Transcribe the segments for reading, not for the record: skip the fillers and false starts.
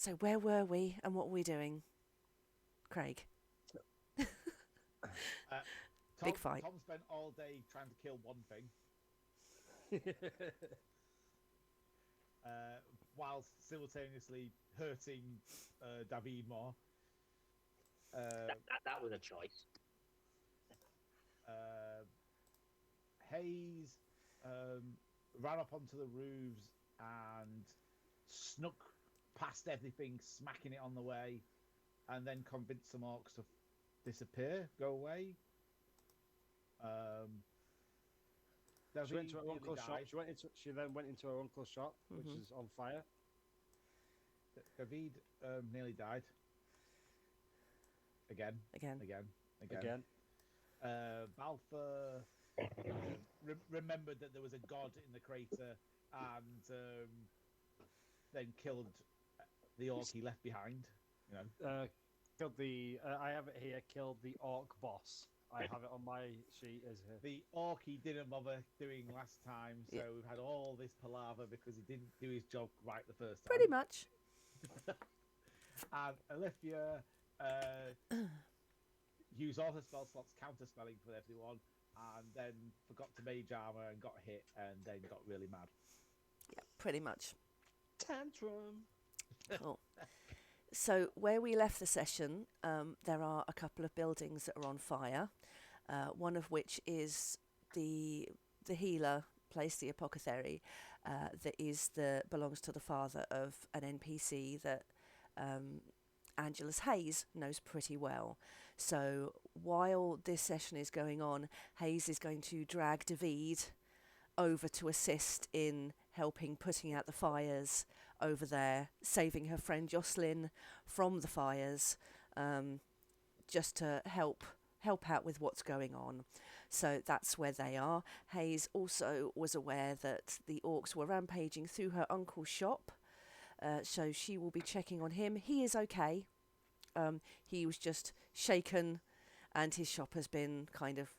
So where were we and what were we doing, Craig? Big fight. Tom spent all day trying to kill one thing, whilst simultaneously hurting David more. That was a choice. Hayes ran up onto the roofs and snuck past everything, smacking it on the way, and then convinced some orcs to disappear, go away. She went to her uncle's shop. She then went into her uncle's shop, which is on fire. David nearly died. Again. Balfour remembered that there was a god in the crater and then killed the orc he left behind. Killed the. I have it here. Killed the orc boss. I have it on my sheet as here. The orc he didn't bother doing last time, so we've had all this palaver because he didn't do his job right the first time. Pretty much. And Alithia used all her spell slots counter-spelling for everyone, and then forgot to mage armor and got hit, and then got really mad. Yeah, pretty much. Tantrum. Cool. So where we left the session, there are a couple of buildings that are on fire. One of which is the healer place, the apothecary, that belongs to the father of an NPC that Angelus Hayes knows pretty well. So while this session is going on, Hayes is going to drag David over to assist in helping putting out the fires over there, saving her friend Jocelyn from the fires, just to help out with what's going on. So that's where they are. Hayes also was aware that the orcs were rampaging through her uncle's shop, so she will be checking on him. He is okay. He was just shaken, and his shop has been kind of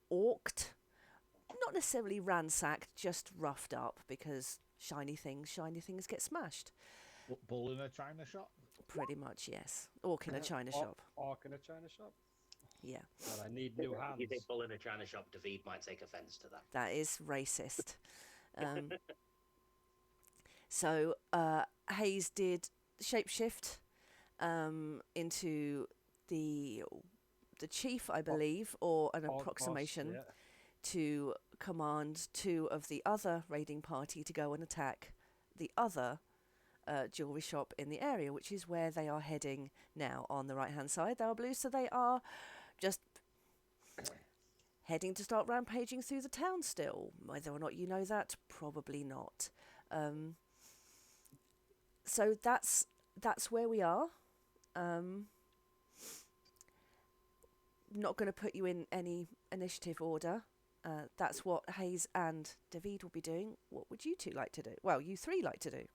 orked. Not necessarily ransacked, just roughed up, because shiny things get smashed. Bull in a china shop? Pretty much, yes. Orc in a china shop. Orc in a china shop? Yeah. Well, I need new hands. You think bull in a china shop, David might take offence to that. That is racist. So Hayes did shapeshift into the chief, I believe, or an approximation, boss, yeah, to command two of the other raiding party to go and attack the other jewellery shop in the area, which is where they are heading now. On the right-hand side, they are blue, so they are just heading to start rampaging through the town still. Whether or not you know that, probably not. So that's where we are. Not going to put you in any initiative order. That's what Hayes and David will be doing. What would you two like to do? Well, you three like to do.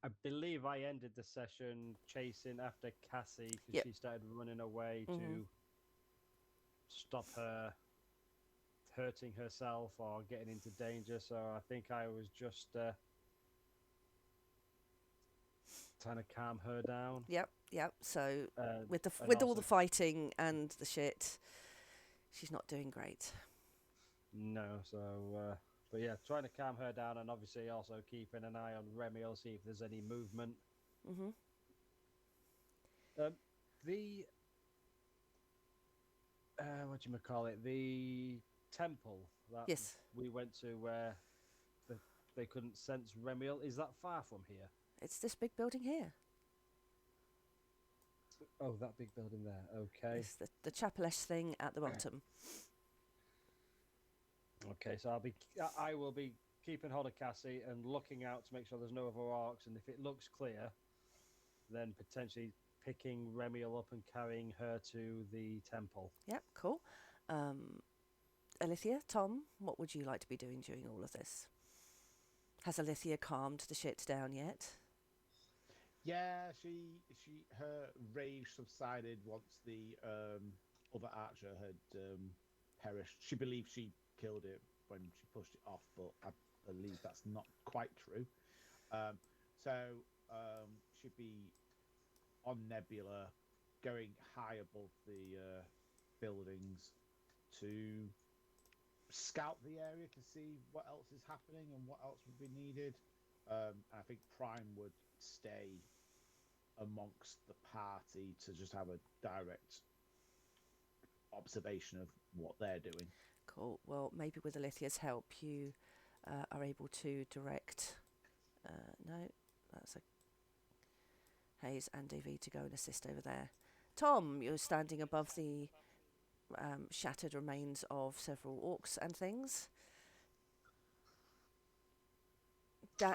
I believe I ended the session chasing after Cassie because she started running away to stop her hurting herself or getting into danger. So I think I was just trying to calm her down. Yep. So with all the fighting and the shit, she's not doing great. No, so but yeah, trying to calm her down, and obviously also keeping an eye on Remiel, see if there's any movement. Mm-hmm. The what do you call it? The temple that we went to where they couldn't sense Remiel. Is that far from here? It's this big building here. Oh, that big building there. Okay. It's the chapel-esque thing at the bottom. Okay, so I will be keeping hold of Cassie and looking out to make sure there's no other orcs, and if it looks clear, then potentially picking Remiel up and carrying her to the temple. Yep, cool. Alithia, Tom, what would you like to be doing during all of this? Has Alithia calmed the shit down yet? Yeah, her rage subsided once the other archer had perished. She believed she killed it when she pushed it off, but I believe that's not quite true. So should be on Nebula, going high above the buildings to scout the area to see what else is happening and what else would be needed. I think Prime would stay amongst the party to just have a direct observation of what they're doing. Cool. Well, maybe with Alithia's help, you are able to direct. No, that's a Hayes and Davy to go and assist over there. Tom, you're standing above the shattered remains of several orcs and things. I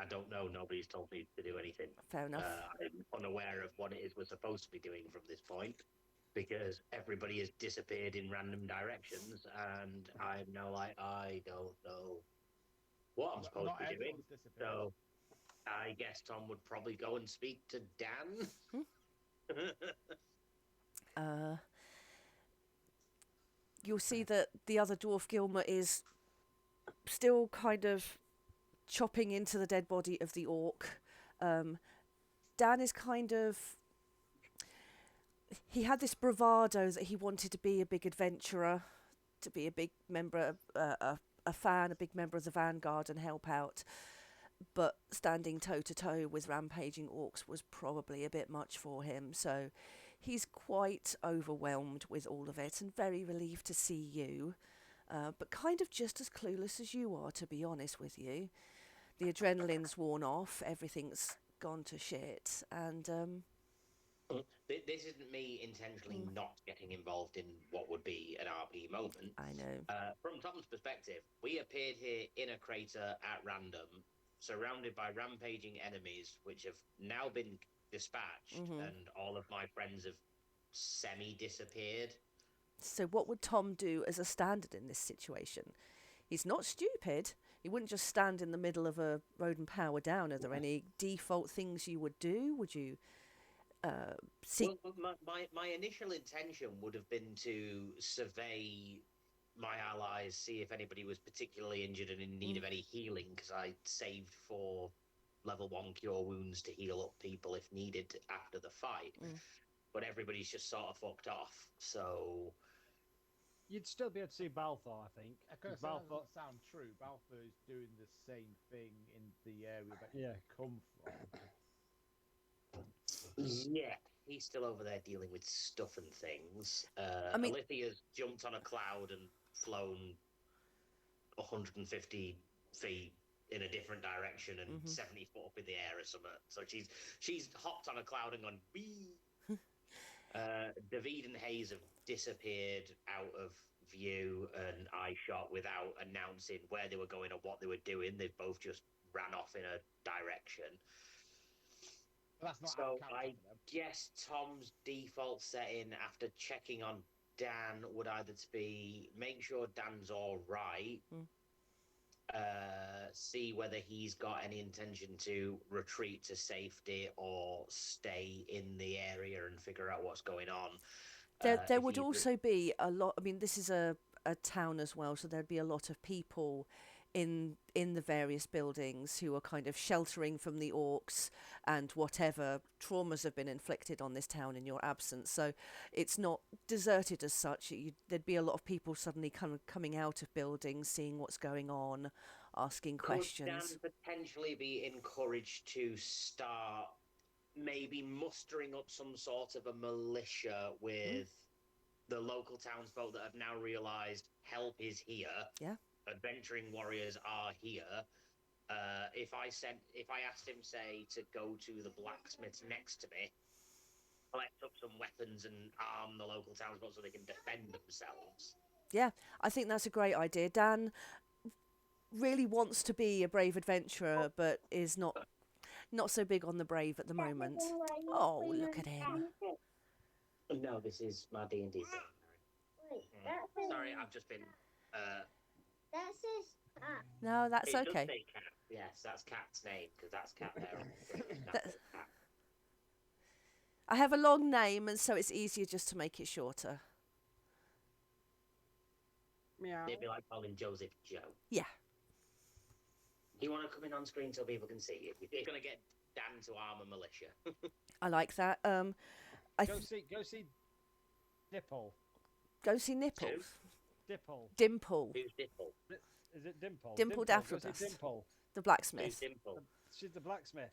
don't know. Nobody's told me to do anything. Fair enough. I'm unaware of what it is we're supposed to be doing from this point, because everybody has disappeared in random directions, and I'm now like, I don't know what I'm supposed to be doing. So I guess Tom would probably go and speak to Dan. You'll see that the other dwarf Gilmer is still kind of chopping into the dead body of the orc. Dan is kind of... He had this bravado that he wanted to be a big adventurer, to be a big member, a fan, a big member of the Vanguard and help out. But standing toe-to-toe with rampaging orcs was probably a bit much for him. So he's quite overwhelmed with all of it and very relieved to see you. But kind of just as clueless as you are, to be honest with you. The adrenaline's worn off, everything's gone to shit, and... This isn't me intentionally not getting involved in what would be an RP moment. I know. From Tom's perspective, we appeared here in a crater at random, surrounded by rampaging enemies, which have now been dispatched, and all of my friends have semi-disappeared. So what would Tom do as a standard in this situation? He's not stupid. He wouldn't just stand in the middle of a road and power down. Are there any default things you would do? Would you seek... Well, my initial intention would have been to survey my allies, see if anybody was particularly injured and in need of any healing, because I saved 4 level 1 cure wounds to heal up people if needed after the fight. But everybody's just sort of fucked off, so... You'd still be able to see Balthor, I think. That doesn't sound true. Balthor is doing the same thing in the area that you come from. Yeah, he's still over there dealing with stuff and things. Alithia's jumped on a cloud and flown 150 feet in a different direction and 70 foot up in the air or something. So she's hopped on a cloud and gone, wee! David and Hayes have disappeared out of view and eye shot without announcing where they were going or what they were doing. They've both just ran off in a direction. That's not so I guess Tom's default setting after checking on Dan would either to be make sure Dan's all right, see whether he's got any intention to retreat to safety or stay in the area and figure out what's going on. There would also be a lot... I mean, this is a town as well, so there'd be a lot of people in the various buildings who are kind of sheltering from the orcs and whatever traumas have been inflicted on this town in your absence. So it's not deserted as such. There'd be a lot of people suddenly coming out of buildings, seeing what's going on, asking questions. Could Dan potentially be encouraged to start maybe mustering up some sort of a militia with the local townsfolk that have now realised help is here? Yeah. Adventuring warriors are here. If I asked him, say, to go to the blacksmiths next to me, collect up some weapons and arm the local townsfolk so they can defend themselves. Yeah, I think that's a great idea. Dan really wants to be a brave adventurer, but is not so big on the brave at the moment. Oh, look at him. No, this is my D&D thing. Sorry, I've just been... That says cat. No, that's it okay. Does say cat. Yes, that's Cat's name, because that's Cat there. Cat. I have a long name, and so it's easier just to make it shorter. Meow. They'd be like calling Joseph Joe. Yeah. You want to come in on screen so people can see you? You're going to get Dan to arm a militia. I like that. Go see Dipple. Go see Nipples. Dimple. Who's Dimple? Is it Dimple? Dimple Go see Daffodust. Dimple. The Who's blacksmith. Dimple? She's the blacksmith.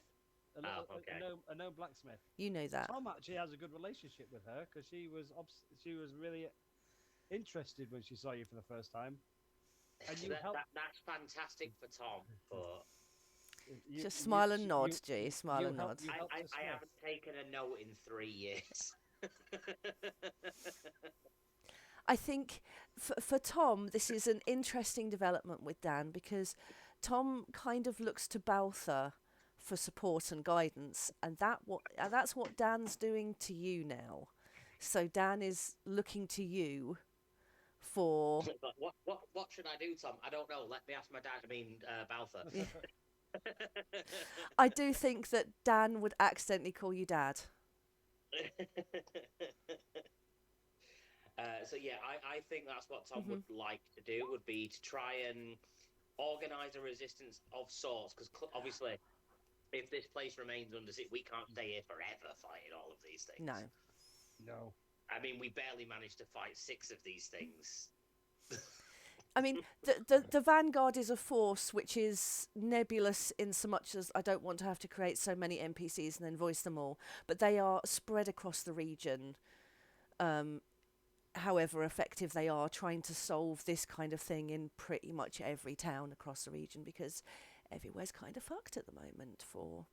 Okay. A known blacksmith. You know that. Tom actually has a good relationship with her because she was really interested when she saw you for the first time. And you That's fantastic for Tom, but Just smile and nod, G. Smile and nod. I haven't taken a note in 3 years. I think for Tom, this is an interesting development with Dan because Tom kind of looks to Baltha for support and guidance, and that's what Dan's doing to you now. So Dan is looking to you for. But what should I do, Tom? I don't know. Let me ask my dad. I mean, Baltha. I do think that Dan would accidentally call you Dad. So yeah, I think that's what Tom would like to do, would be to try and organise a resistance of sorts, because obviously if this place remains under siege, we can't stay here forever fighting all of these things. No. I mean, we barely managed to fight 6 of these things. I mean, the Vanguard is a force which is nebulous in so much as I don't want to have to create so many NPCs and then voice them all, but they are spread across the region. However effective they are, trying to solve this kind of thing in pretty much every town across the region, because everywhere's kind of fucked at the moment for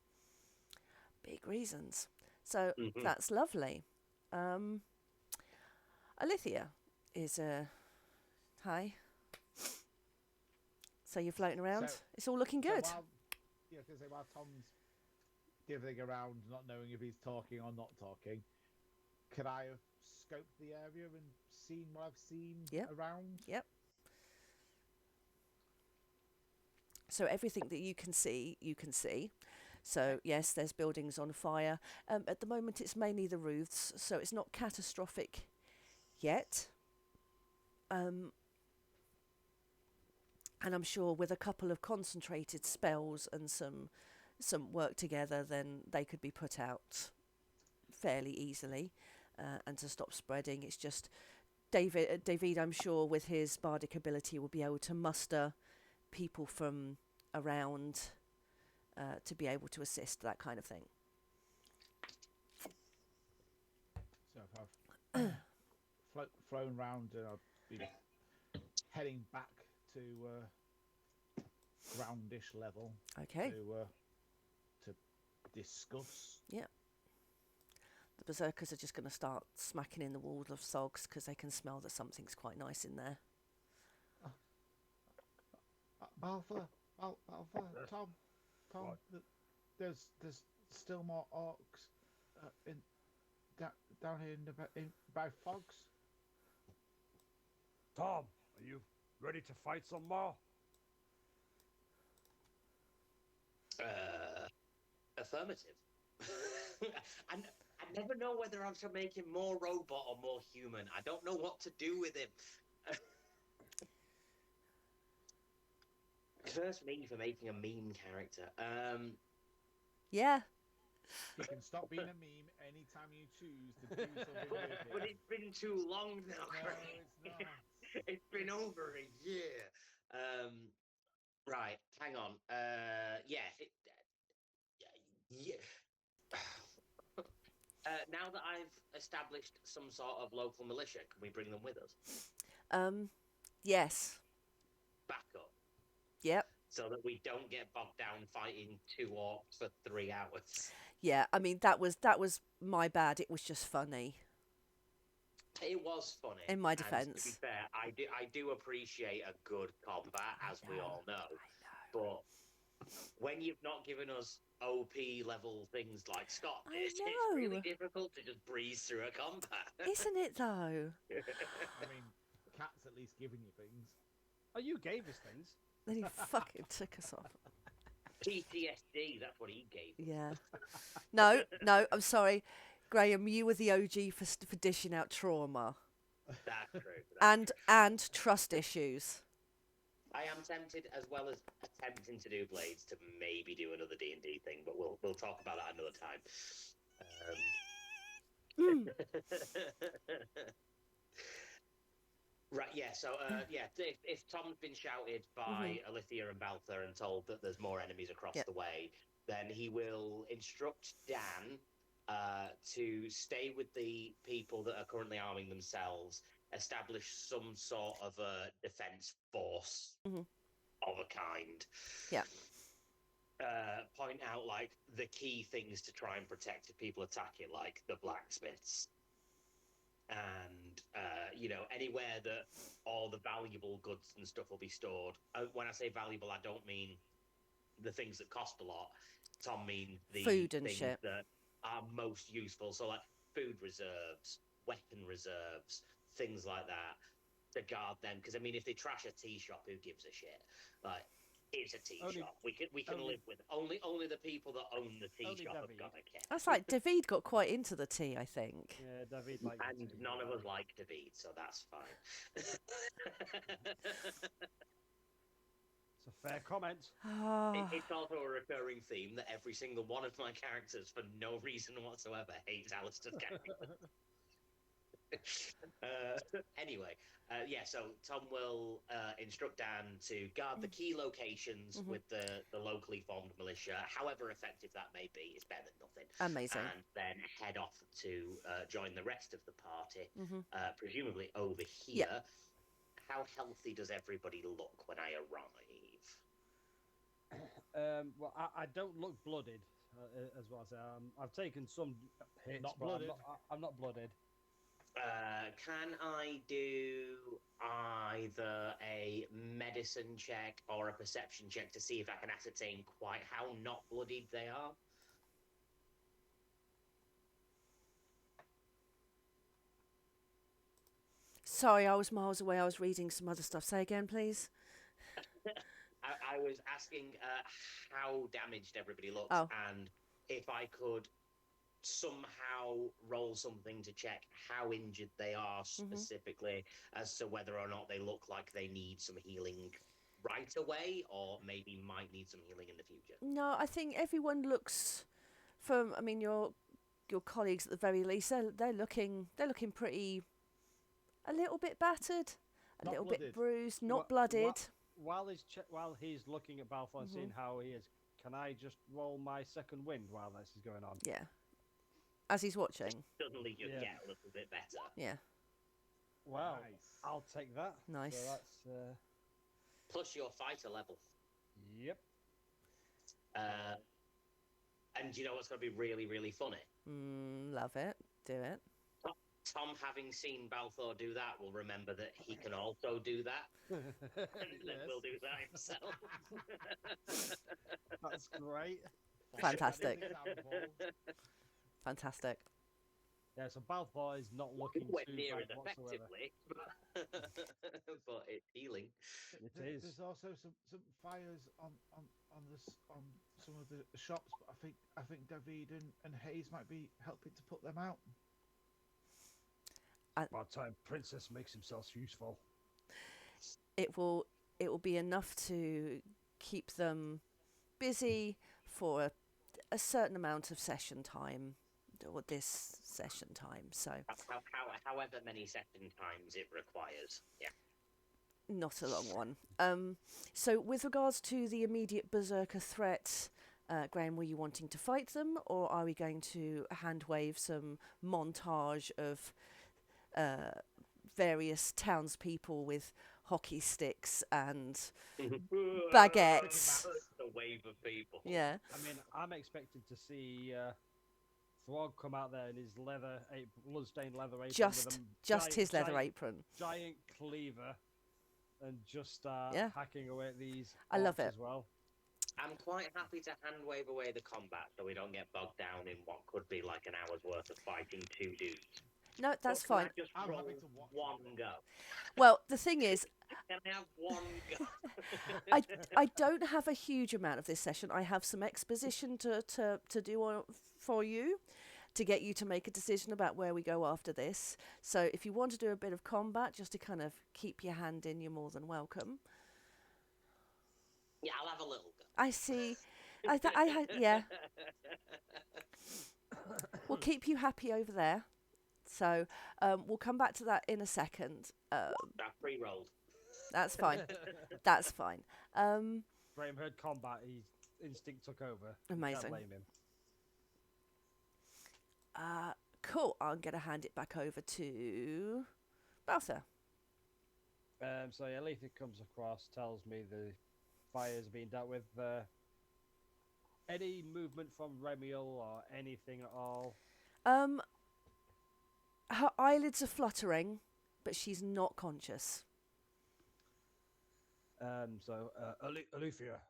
big reasons. So that's lovely. Alithia is hi. So you're floating around. It's all looking good. While Tom's divvying around, not knowing if he's talking or not talking, could I have scoped the area and seen what I've seen around? Yep. So everything that you can see, you can see. So yes, there's buildings on fire. At the moment, it's mainly the roofs, so it's not catastrophic yet. And I'm sure with a couple of concentrated spells and some work together, then they could be put out fairly easily. And to stop spreading, it's just David, I'm sure, with his bardic ability, will be able to muster people from around to be able to assist, that kind of thing. So if I've flown round, I'll be heading back to groundish level. Okay. To discuss. Yeah. The berserkers are just going to start smacking in the walls of sogs because they can smell that something's quite nice in there. Baltha, Tom, there's still more orcs down here by fogs. Tom, are you ready to fight some more? Affirmative. I never know whether I'm to make him more robot or more human. I don't know what to do with him. Curse me for making a meme character. Yeah. You can stop being a meme anytime you choose to do something with it. But it's been too long now, Craig. No, it's not. It's been over a year. Right, hang on. Now that I've established some sort of local militia, can we bring them with us? Yes. Back up. Yep. So that we don't get bogged down fighting 2 orcs for 3 hours. Yeah, I mean, that was my bad. It was just funny. It was funny. In my and defence. to be fair, I do appreciate a good combat, as we all know. But when you've not given us OP level things like Scott, it's really difficult to just breeze through a combat. Isn't it, though? I mean, Cat's at least giving you things. Oh, you gave us things. Then he fucking took us off. PTSD, that's what he gave us. Yeah. No, I'm sorry. Graham, you were the OG for dishing out trauma. That's true. And trust issues. I am tempted, as well as attempting to do blades, to maybe do another D&D thing, but we'll talk about that another time. Right, yeah, so, if Tom's been shouted by Alithia and Baltha and told that there's more enemies across the way, then he will instruct Dan to stay with the people that are currently arming themselves, establish some sort of a defense force of a kind. Yeah. Point out, like, the key things to try and protect if people attack it, like the blacksmiths. And, anywhere that all the valuable goods and stuff will be stored. When I say valuable, I don't mean the things that cost a lot. Tom means the food and things shit that are most useful. So, like, food reserves, weapon reserves, things like that, to guard them. Because, I mean, if they trash a tea shop, who gives a shit? Like, it's a tea shop. We can live with it. Only the people that own the tea shop have got a care. That's like David got quite into the tea, I think. Yeah, David liked and it too, none of us like David, so that's fine. It's a fair comment. It's also a recurring theme that every single one of my characters, for no reason whatsoever, hates Alistair's character. Anyway, so Tom will instruct Dan to guard the key locations with the locally formed militia, however effective that may be. It's better than nothing. Amazing. And then head off to join the rest of the party, presumably over here. Yeah. How healthy does everybody look when I arrive? Well, I don't look blooded, as well as I've taken some hits, Not but blooded. I'm not blooded. Can I do either a medicine check or a perception check to see if I can ascertain quite how not bloodied they are? Sorry, I was miles away. I was reading some other stuff. Say again, please. I was asking how damaged everybody looks, and if I could somehow roll something to check how injured they are specifically, as to whether or not they look like they need some healing right away, or maybe might need some healing in the future. No, I think everyone looks, your colleagues at the very least, they're looking pretty, a little bit battered, a little bit bruised, not blooded. While he's looking at Balfour and seeing how he is, can I just roll my second wind while this is going on? Yeah. As he's watching. Suddenly you get a little bit better. Yeah. Wow. Nice. I'll take that. Nice. So that's plus your fighter level. Yep. And you know what's going to be really, really funny? Love it. Do it. Tom, having seen Balthor do that, will remember that he can also do that. And then will do that himself. That's great. Fantastic. Fantastic. Yeah, so Balfour is not looking too near bad as whatsoever. effectively, but it's healing. It is. There's also some fires on some of the shops, but I think David and Hayes might be helping to put them out. About time Princess makes himself useful. It will be enough to keep them busy for a certain amount of session time, or this session time. So however many session times it requires. Yeah. Not a long one. So with regards to the immediate berserker threat, Graham, were you wanting to fight them, or are we going to hand wave some montage of various townspeople with hockey sticks and baguettes? The wave of people. Yeah. I mean, I'm expected to see Throg come out there in his blood-stained leather apron. Just his leather apron. Giant cleaver, and just start hacking away at these. I love orcs it. as well. I'm quite happy to hand wave away the combat so we don't get bogged down in what could be like an hour's worth of fighting two dudes. No, that's fine. Just I'm roll happy to watch one go. Well, the thing is, Can I have one go? I don't have a huge amount of this session. I have some exposition to do for you, to get you to make a decision about where we go after this. So if you want to do a bit of combat just to kind of keep your hand in, you're more than welcome. Yeah, I'll have a little go. I see. Yeah. We'll keep you happy over there. So we'll come back to that in a second. I pre-rolled. That's fine. That's fine. Graham heard combat. His instinct took over. Amazing. You can't blame him. Cool. I'm going to hand it back over to Baltha. So Aletha comes across, tells me the fire's being dealt with. Any movement from Remiel or anything at all? Her eyelids are fluttering, but she's not conscious. Alethea,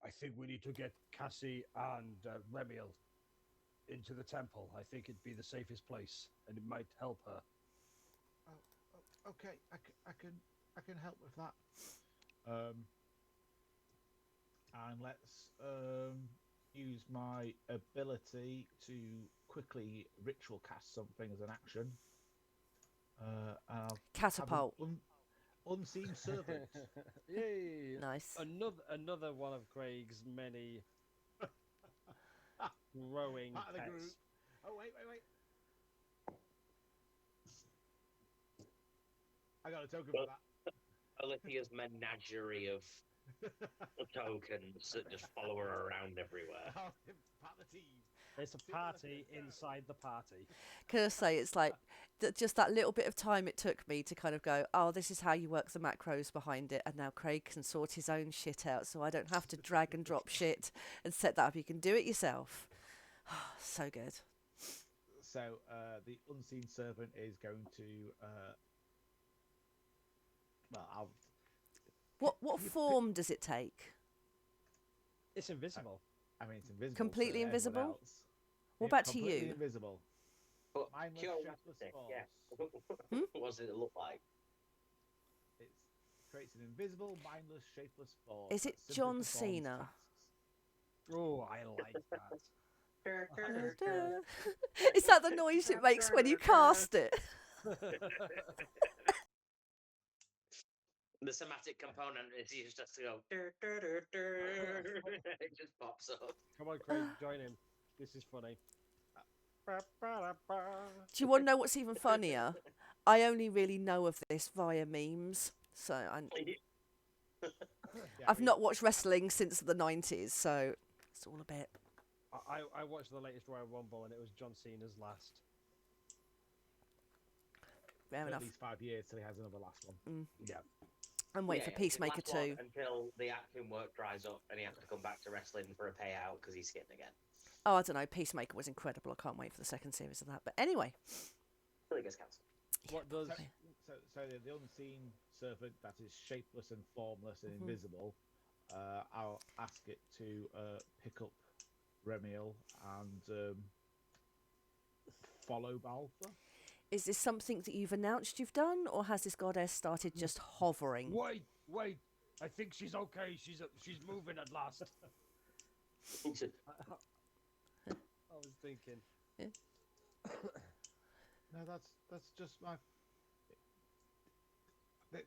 I think we need to get Cassie and Remiel into the temple. I think it'd be the safest place, and it might help her. Okay, I can help with that. And let's use my ability to quickly ritual cast something as an action. And I'll Catapult. have an unseen servant. Yay! Nice. Another one of Craig's many growing Part of the pets. group. Oh wait. I got a token for that. Olivia's menagerie of tokens that just follow her around everywhere. Part of the team. It's a party inside the party. Can I say it's like just that little bit of time it took me to kind of go, oh, this is how you work the macros behind it, and now Craig can sort his own shit out, so I don't have to drag and drop shit and set that up. You can do it yourself. So good. So the unseen servant is going to. What form does it take? It's invisible. I mean, it's invisible. Completely to everyone invisible? else. What It's about to completely you? Invisible. But Mindless, shapeless curiosity, force. yeah. What does it look like? It creates an invisible, mindless, shapeless force. Is it that simply John performs Cena? tasks. Oh, I like that. Is that the noise it makes when you cast it? The somatic component is you just have to go. It just pops up. Come on, Craig, join in. This is funny. Do you want to know what's even funnier? I only really know of this via memes, so Yeah, I've not watched wrestling since the 90s, so it's all a bit. I watched the latest Royal Rumble and it was John Cena's last. Fair At enough. least 5 years till he has another last one. Yeah. And wait for Peacemaker last one 2. until the acting work dries up and he has to come back to wrestling for a payout because he's skipping again. Oh, I don't know. Peacemaker was incredible. I can't wait for the second series of that. But anyway. Till he gets cancelled. What does... So the unseen servant that is shapeless and formless and Mhm. invisible, I'll ask it to pick up Remiel and follow Balfa. Is this something that you've announced you've done, or has this goddess started just hovering? Wait. I think she's okay. She's moving at last. I was thinking. No, that's just my.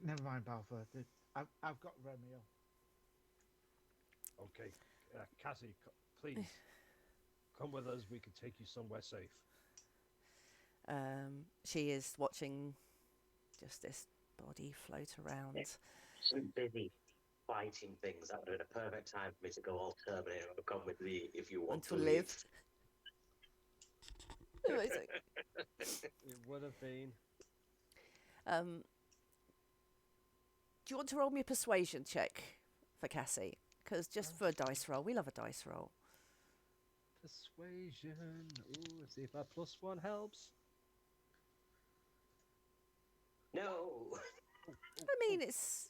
Never mind, Balfa. I've got Remiel. Okay, Cassie, please come with us. We can take you somewhere safe. She is watching just this body float around. So busy fighting things. That would have been a perfect time for me to go all Terminator and come with me if you want to live. Amazing. It would have been. Do you want to roll me a persuasion check for Cassie? Because just for a dice roll, we love a dice roll. Persuasion. Ooh, let's see if that +1 helps. No. I mean, it's...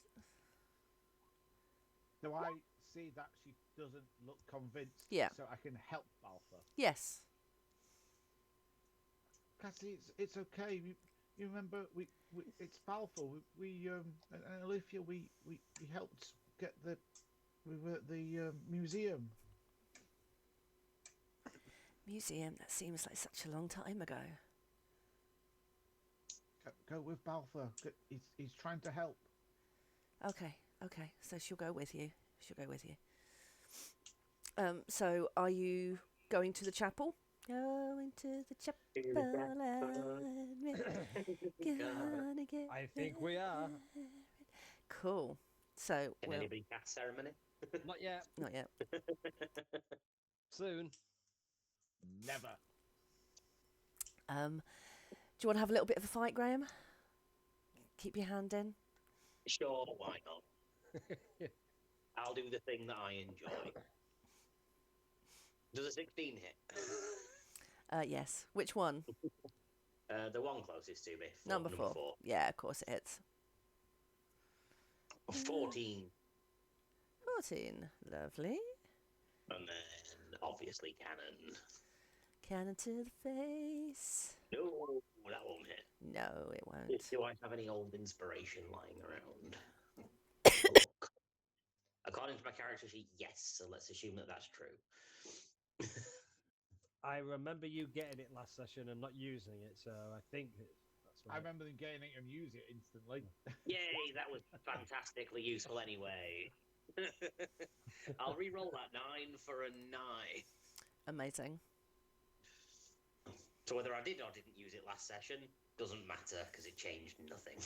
Do I see that she doesn't look convinced? Yeah. So I can help Balfa. Yes. Cassie, it's okay. You remember we it's Balfa. We and Olivia we helped get the museum. Museum, that seems like such a long time ago. Go with Balfa. He's trying to help. Okay, so she'll go with you. She'll go with you. So are you going to the chapel? Going to the chapel. Gonna get I think we are. cool. So Can anybody cast ceremony? Not yet. not yet. Soon. Never. Do you want to have a little bit of a fight, Graham? Keep your hand in. Sure, why not? I'll do the thing that I enjoy. Does a 16 hit? Yes. Which one? The one closest to me. Number 4. Yeah, of course it hits. 14. 14. Lovely. And then, obviously, cannon. Cannon to the face. No, that won't hit. No, it won't. Do I have any old inspiration lying around? Look. According to my character sheet, yes. So let's assume that that's true. I remember you getting it last session and not using it, so I think that's right. I remember them getting it and use it instantly. Yay, that was fantastically useful anyway. I'll re-roll that 9 for a 9. Amazing. So whether I did or didn't use it last session doesn't matter because it changed nothing.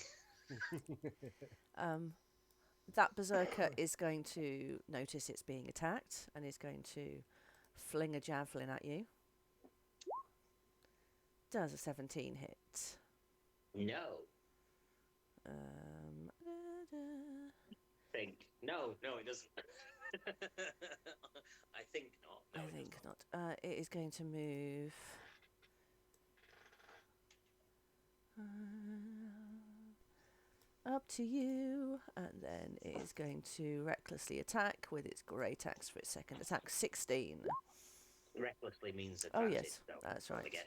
That berserker is going to notice it's being attacked and is going to fling a javelin at you. Does a 17 hit? No. Think. No, it doesn't. I think not. No, I think not. It is going to move. Up to you, and then it is going to recklessly attack with its great axe for its second attack. 16. Recklessly means Oh advantage. yes, so that's roll right. Again.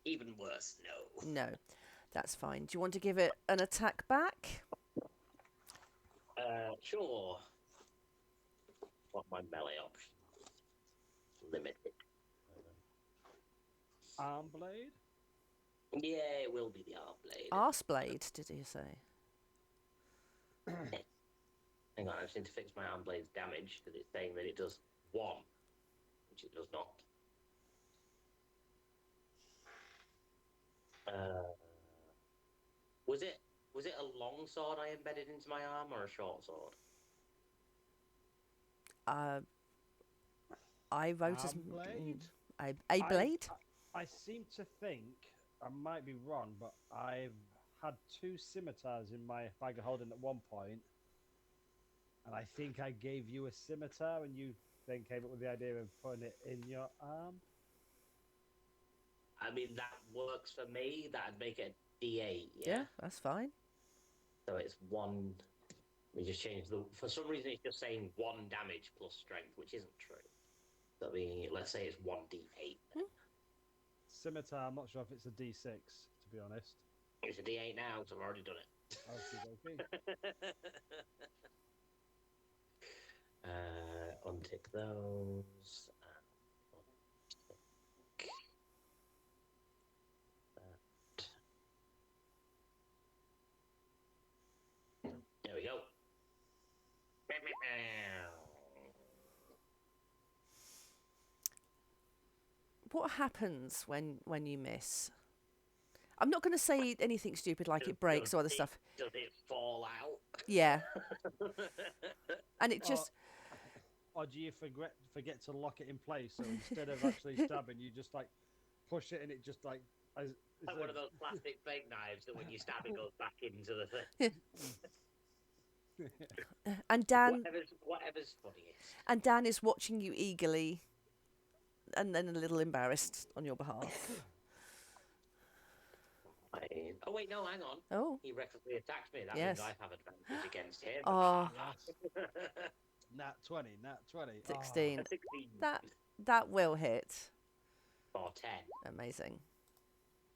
Even worse, no. No, that's fine. Do you want to give it an attack back? Sure. What my melee option? Limited. Arm blade? Yeah, it will be the arm blade. Arse blade, did you say? Hang on, I just need to fix my arm blade's damage because it's saying that it does 1, which it does not. Was it a long sword I embedded into my arm or a short sword? I wrote as blade? a blade. I seem to think, I might be wrong, but I've had 2 scimitars in my bag of holding at one point, and I think I gave you a scimitar, and you then came up with the idea of putting it in your arm. I mean, that works for me. That'd make it D8, Yeah, that's fine. So it's 1. We just changed the. For some reason, it's just saying 1 damage plus strength, which isn't true. So let's say it's 1d8. Scimitar, I'm not sure if it's a D6, to be honest. It's a D8 now, so I've already done it. Okay. Untick those. There we go. What happens when you miss? I'm not going to say anything stupid like it breaks or other stuff. Does it fall out? Yeah. And it just... Or do you forget to lock it in place? So instead of actually stabbing, you just like push it and it just like... Like one of those plastic fake knives that when you stab it goes back into the thing. And Dan... Whatever's funniest. And Dan is watching you eagerly and then a little embarrassed on your behalf. Oh, wait, no, hang on. Oh. He recklessly attacked me. That Yes. means I have advantage against him. Oh. Nat 20. 16. 16. That will hit. For 10. Amazing.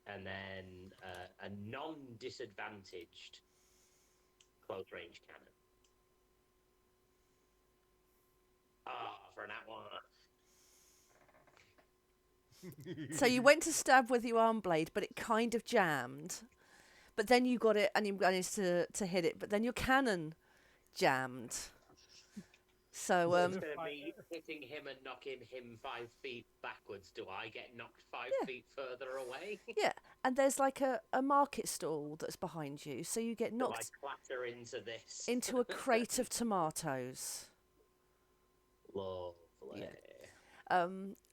And then a non-disadvantaged close range cannon. For an at-one. So you went to stab with your arm blade, but it kind of jammed. But then you got it and you managed to hit it. But then your cannon jammed. So It's going to be hitting him and knocking him 5 feet backwards. Do I get knocked 5 feet further away? yeah, and there's like a market stall that's behind you, so you get Do I knocked clatter into this? into a crate of tomatoes. Lovely.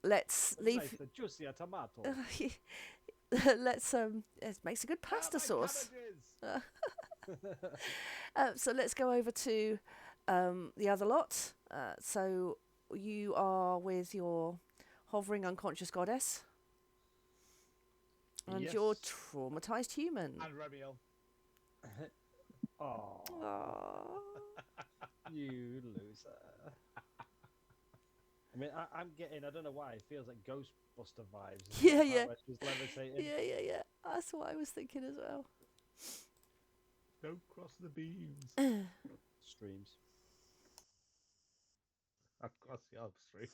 Let's leave. Nice, the juicy tomato. Let's it makes a good pasta sauce. So let's go over to the other lot. So you are with your hovering unconscious goddess, and your Yes. traumatized human. And Remiel. Oh, Aww. you loser. I mean, I'm getting, I don't know why, it feels like Ghostbuster vibes. Yeah, yeah. Where she's levitating. Yeah. That's what I was thinking as well. Don't cross the beams. Streams. Across the upstream.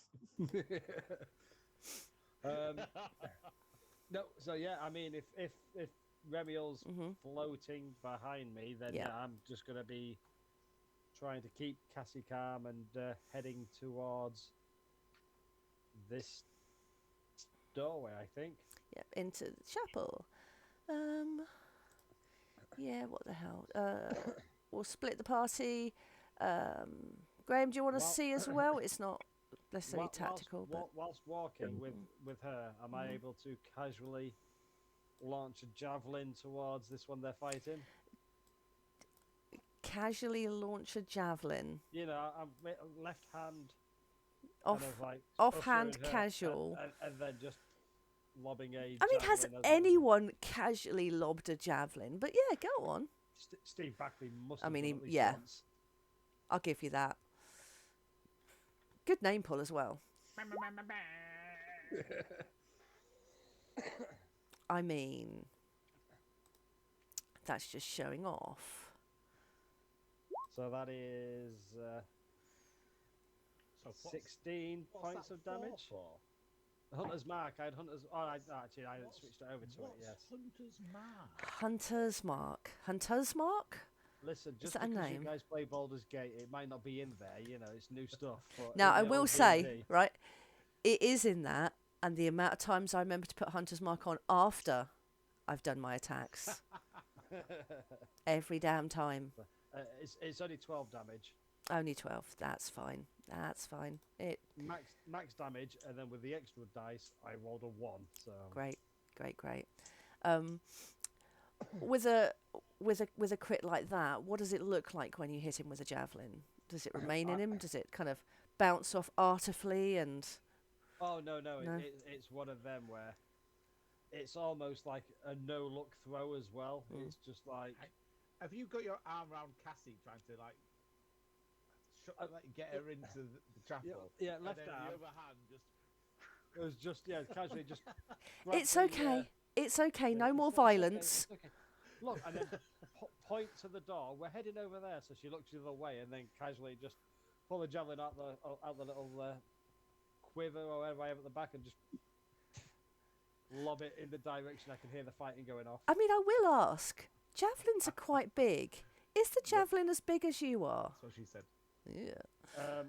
No, so yeah, I mean, if Remiel's Mm-hmm. floating behind me, then Yeah. I'm just going to be trying to keep Cassie calm and heading towards this doorway, I think. Yep, into the chapel. Yeah, what the hell? We'll split the party. Graham, do you want to Well- see as well? It's not necessarily Whilst- tactical, but whilst walking with her, am I able to casually launch a javelin towards this one they're fighting? casually launch a javelin. You know, I'm left hand, Off, kind of like offhand ushering her casual. and then just lobbing a. I mean, has javelin as well. anyone casually lobbed a javelin? But yeah, go on. Steve Backley must. I Have mean, done he- at least yeah. once. I'll give you that. Good name pull as well. I mean, that's just showing off. So that is So 16 points of damage. Hunter's mark. I had Hunter's. Oh, actually, I switched it over to it. Yes. Hunter's mark? Hunter's Mark. Hunter's Mark? Listen, just that a because name? you guys play Baldur's Gate, it might not be in there. You know, it's new stuff. But Now, in I the will old say, D&D right, it is in that, and the amount of times I remember to put Hunter's Mark on after I've done my attacks. Every damn time. it's only 12 damage. Only 12. That's fine. That's fine. Max damage, and then with the extra dice, I rolled a 1. So Great. With a crit like that, what does it look like when you hit him with a javelin? Does it remain in him? Does it kind of bounce off artfully and? Oh no. No? It's one of them where it's almost like a no-look throw as well. It's just like Have you got your arm around Cassie trying to like get her into the chapel? yeah, And left then arm. the other hand just. It was just casually just. It's grabbed the, okay. It's okay. yeah, No more it's okay, violence. it's okay. Look, and then point to the door. We're heading over there, so she looks the other way, and then casually just pull the javelin out the little quiver or whatever I have at the back, and just lob it in the direction I can hear the fighting going off. I mean, I will ask. Javelins are quite big. Is the javelin as big as you are? That's what she said. Yeah.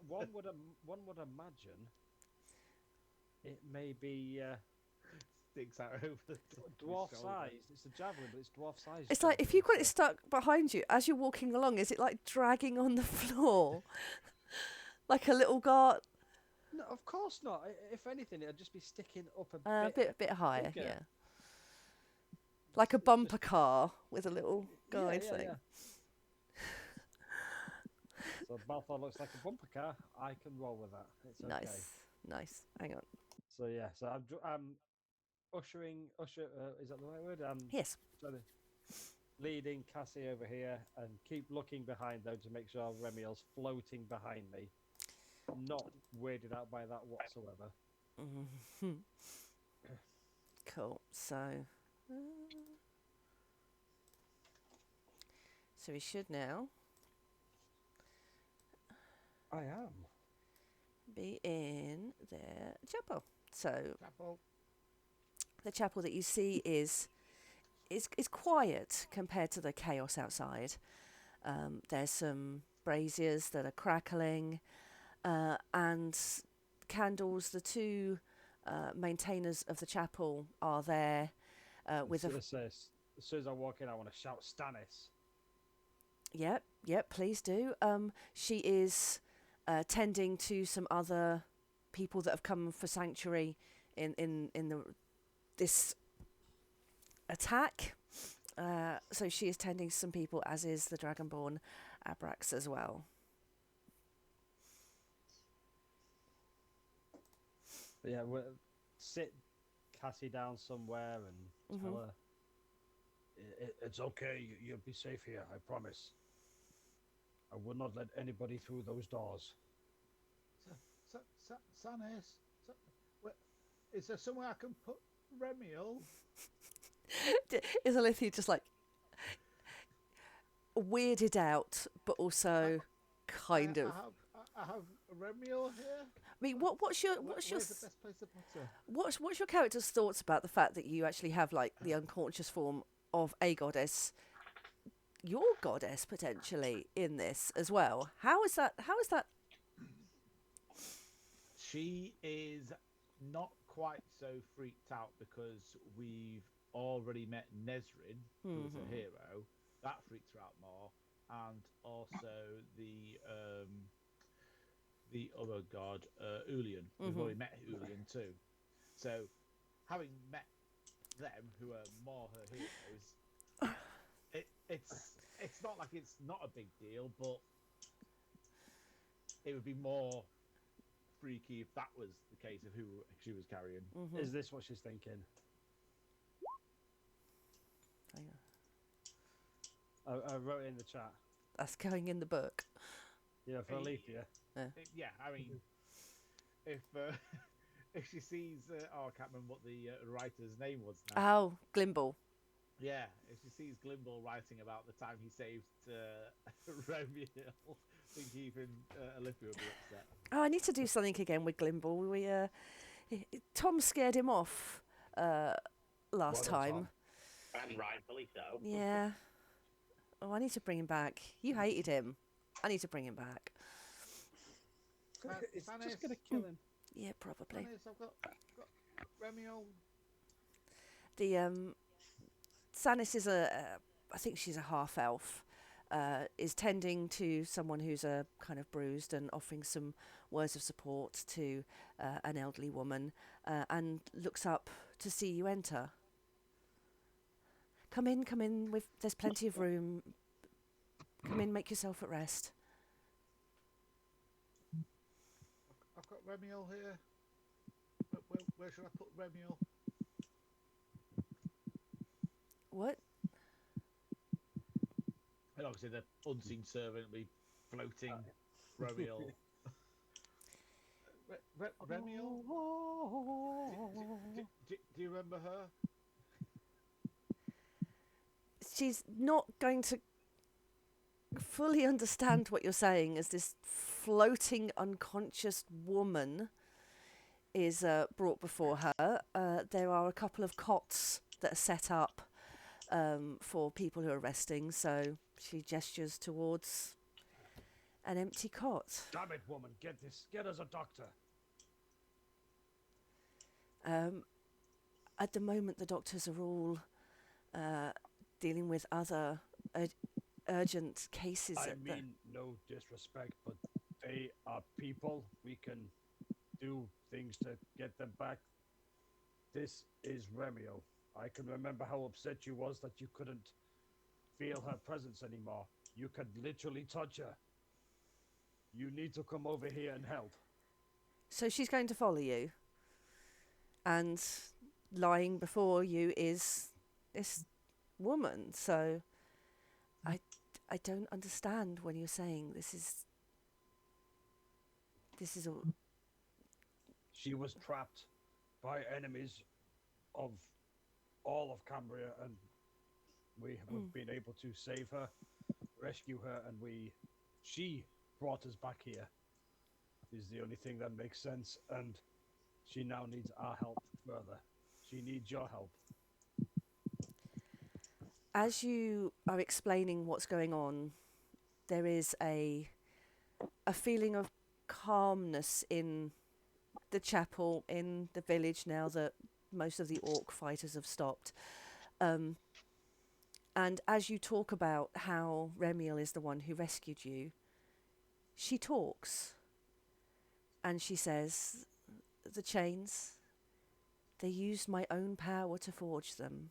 One would imagine it may be Sticks out over the dwarf shoulder. size. It's a javelin, but it's dwarf size. It's like if you've got it stuck behind you as you're walking along, is it like dragging on the floor? Like a little guard? No, of course not. If anything, it'd just be sticking up a Bit higher, bigger. yeah. Like a bumper car with a little guide yeah, thing. yeah. So Balfour looks like a bumper car. I can roll with that. It's okay. Nice. Hang on. So yeah, so I'm ushering. Is that the right word? Yes. Leading Cassie over here, and keep looking behind though to make sure Remiel's floating behind me. Not weirded out by that whatsoever. Cool. So we should now I am. be in their chapel. So Chapel. the chapel that you see is quiet compared to the chaos outside. There's some braziers that are crackling, and candles. The two maintainers of the chapel are there with a. As soon as I walk in, I want to shout Stannis. Yep, please do. She is tending to some other people that have come for sanctuary in this attack. So she is tending to some people, as is the Dragonborn Abrax as well. But yeah, we'll sit Cassie down somewhere and tell her it's okay. You'll be safe here. I promise. I will not let anybody through those doors. Stannis, is there somewhere I can put Remiel? Is Alithia just like weirded out, but also kind of? I have Remiel here. I mean, what's your Where's the best place to put her? what's your character's thoughts about the fact that you actually have like the unconscious form of a goddess, your goddess potentially in this as well? How is that? She is not quite so freaked out because we've already met Nesrin, who's a hero. That freaks her out more, and also the other god, Ulian. We've already met Ulian too. So, having met them, who are more her heroes, it's not like it's not a big deal, but it would be more freaky if that was the case of who she was carrying. Is this what she's thinking? I wrote it in the chat. That's going in the book. Yeah, for Alethea. Yeah, I mean, if if she sees, I can't remember what the writer's name was now. Oh, Glimble. Yeah, if she sees Glimble writing about the time he saved Remiel, I think even Alithea would be upset. Oh, I need to do something again with Glimble. Tom scared him off last time. And rightfully so. Yeah. Oh, I need to bring him back. You hated him. I need to bring him back. It's just gonna kill him. Yeah, probably. I've got Remiel. The Stannis is I think she's a half elf. Is tending to someone who's kind of bruised and offering some words of support to an elderly woman, and looks up to see you enter. Come in. There's plenty of room. Come in, make yourself at rest. I've got Remiel here. Where should I put Remiel? What? And obviously the unseen servant will be floating Remiel. Remiel? Do you remember her? She's not going to fully understand what you're saying as this floating unconscious woman is brought before her. There are a couple of cots that are set up for people who are resting, so she gestures towards an empty cot. Damn it, woman! Get us a doctor. At the moment, the doctors are all dealing with other urgent cases. I mean, no disrespect, but they are people. We can do things to get them back. This is Remiel. I can remember how upset you was that you couldn't feel her presence anymore. You could literally touch her. You need to come over here and help. So she's going to follow you. And lying before you is this woman. So I don't understand when you're saying this is a... She was trapped by enemies of all of Cambria, and we have been able to save her, rescue her, and she brought us back here. Is the only thing that makes sense, and she now needs our help further. She needs your help. As you are explaining what's going on there is a feeling of calmness in the chapel, in the village, now that most of the orc fighters have stopped. And as you talk about how Remiel is the one who rescued you, she talks. And she says, the chains, they used my own power to forge them.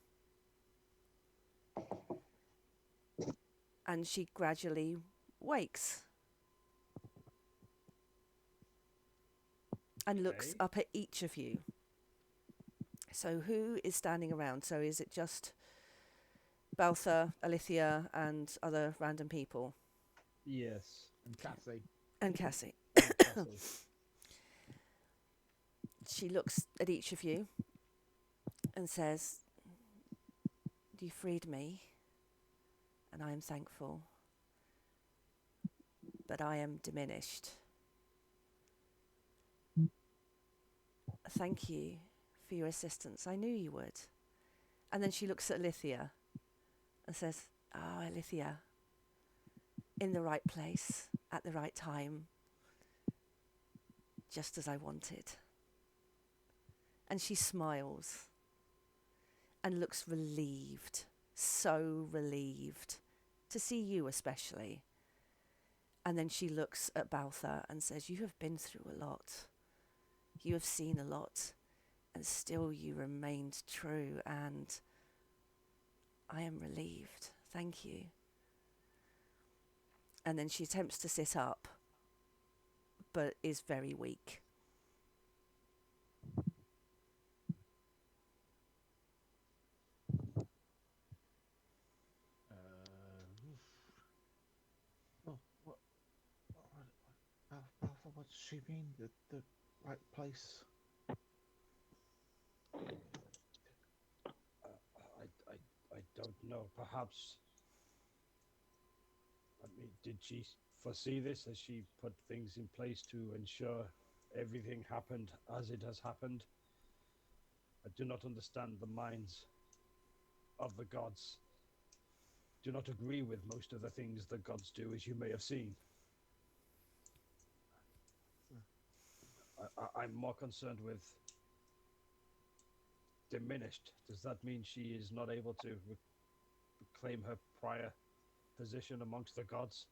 And she gradually wakes and looks up at each of you. So who is standing around? So is it just Baltha, Alithia, and other random people? Yes. And Cassie. And Cassie. She looks at each of you and says, you freed me, and I am thankful, but I am diminished. Thank you for your assistance. I knew you would. And then she looks at Alithia and says, Alithia, in the right place, at the right time, just as I wanted. And she smiles and looks relieved, so relieved, to see you especially. And then she looks at Baltha and says, you have been through a lot. You have seen a lot, and still you remained true, and I am relieved. Thank you. And then she attempts to sit up, but is very weak. What does she mean? The right place? I don't know. Perhaps. I mean, did she foresee this as she put things in place to ensure everything happened as it has happened? I do not understand the minds of the gods. Do not agree with most of the things the gods do, as you may have seen. I'm more concerned with diminished. Does that mean she is not able to reclaim her prior position amongst the gods?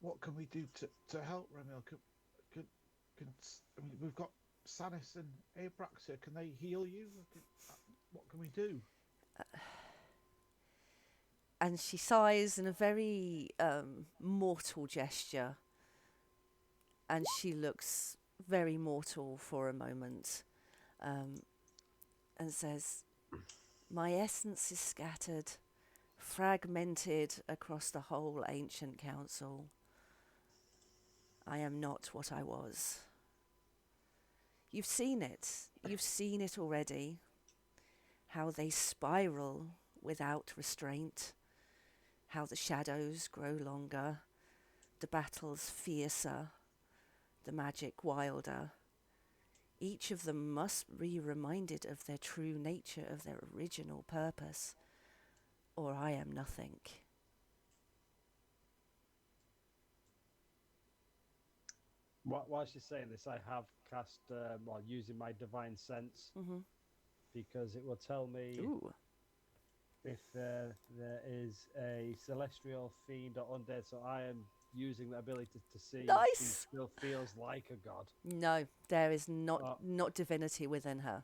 What can we do to help, Remiel? I mean, we've got Sanis and Abrax here. Can they heal you? What can we do? And she sighs in a very mortal gesture, and she looks very mortal for a moment, and says, my essence is scattered, fragmented across the whole ancient council. I am not what I was. You've seen it. You've seen it already. How they spiral without restraint. How the shadows grow longer, the battles fiercer, the magic wilder. Each of them must be reminded of their true nature, of their original purpose, or I am nothing. While she's saying this, I have cast, using my divine sense, because it will tell me if there is a celestial fiend or undead, so I am using the ability to see if she still feels like a god. No, there is not divinity within her.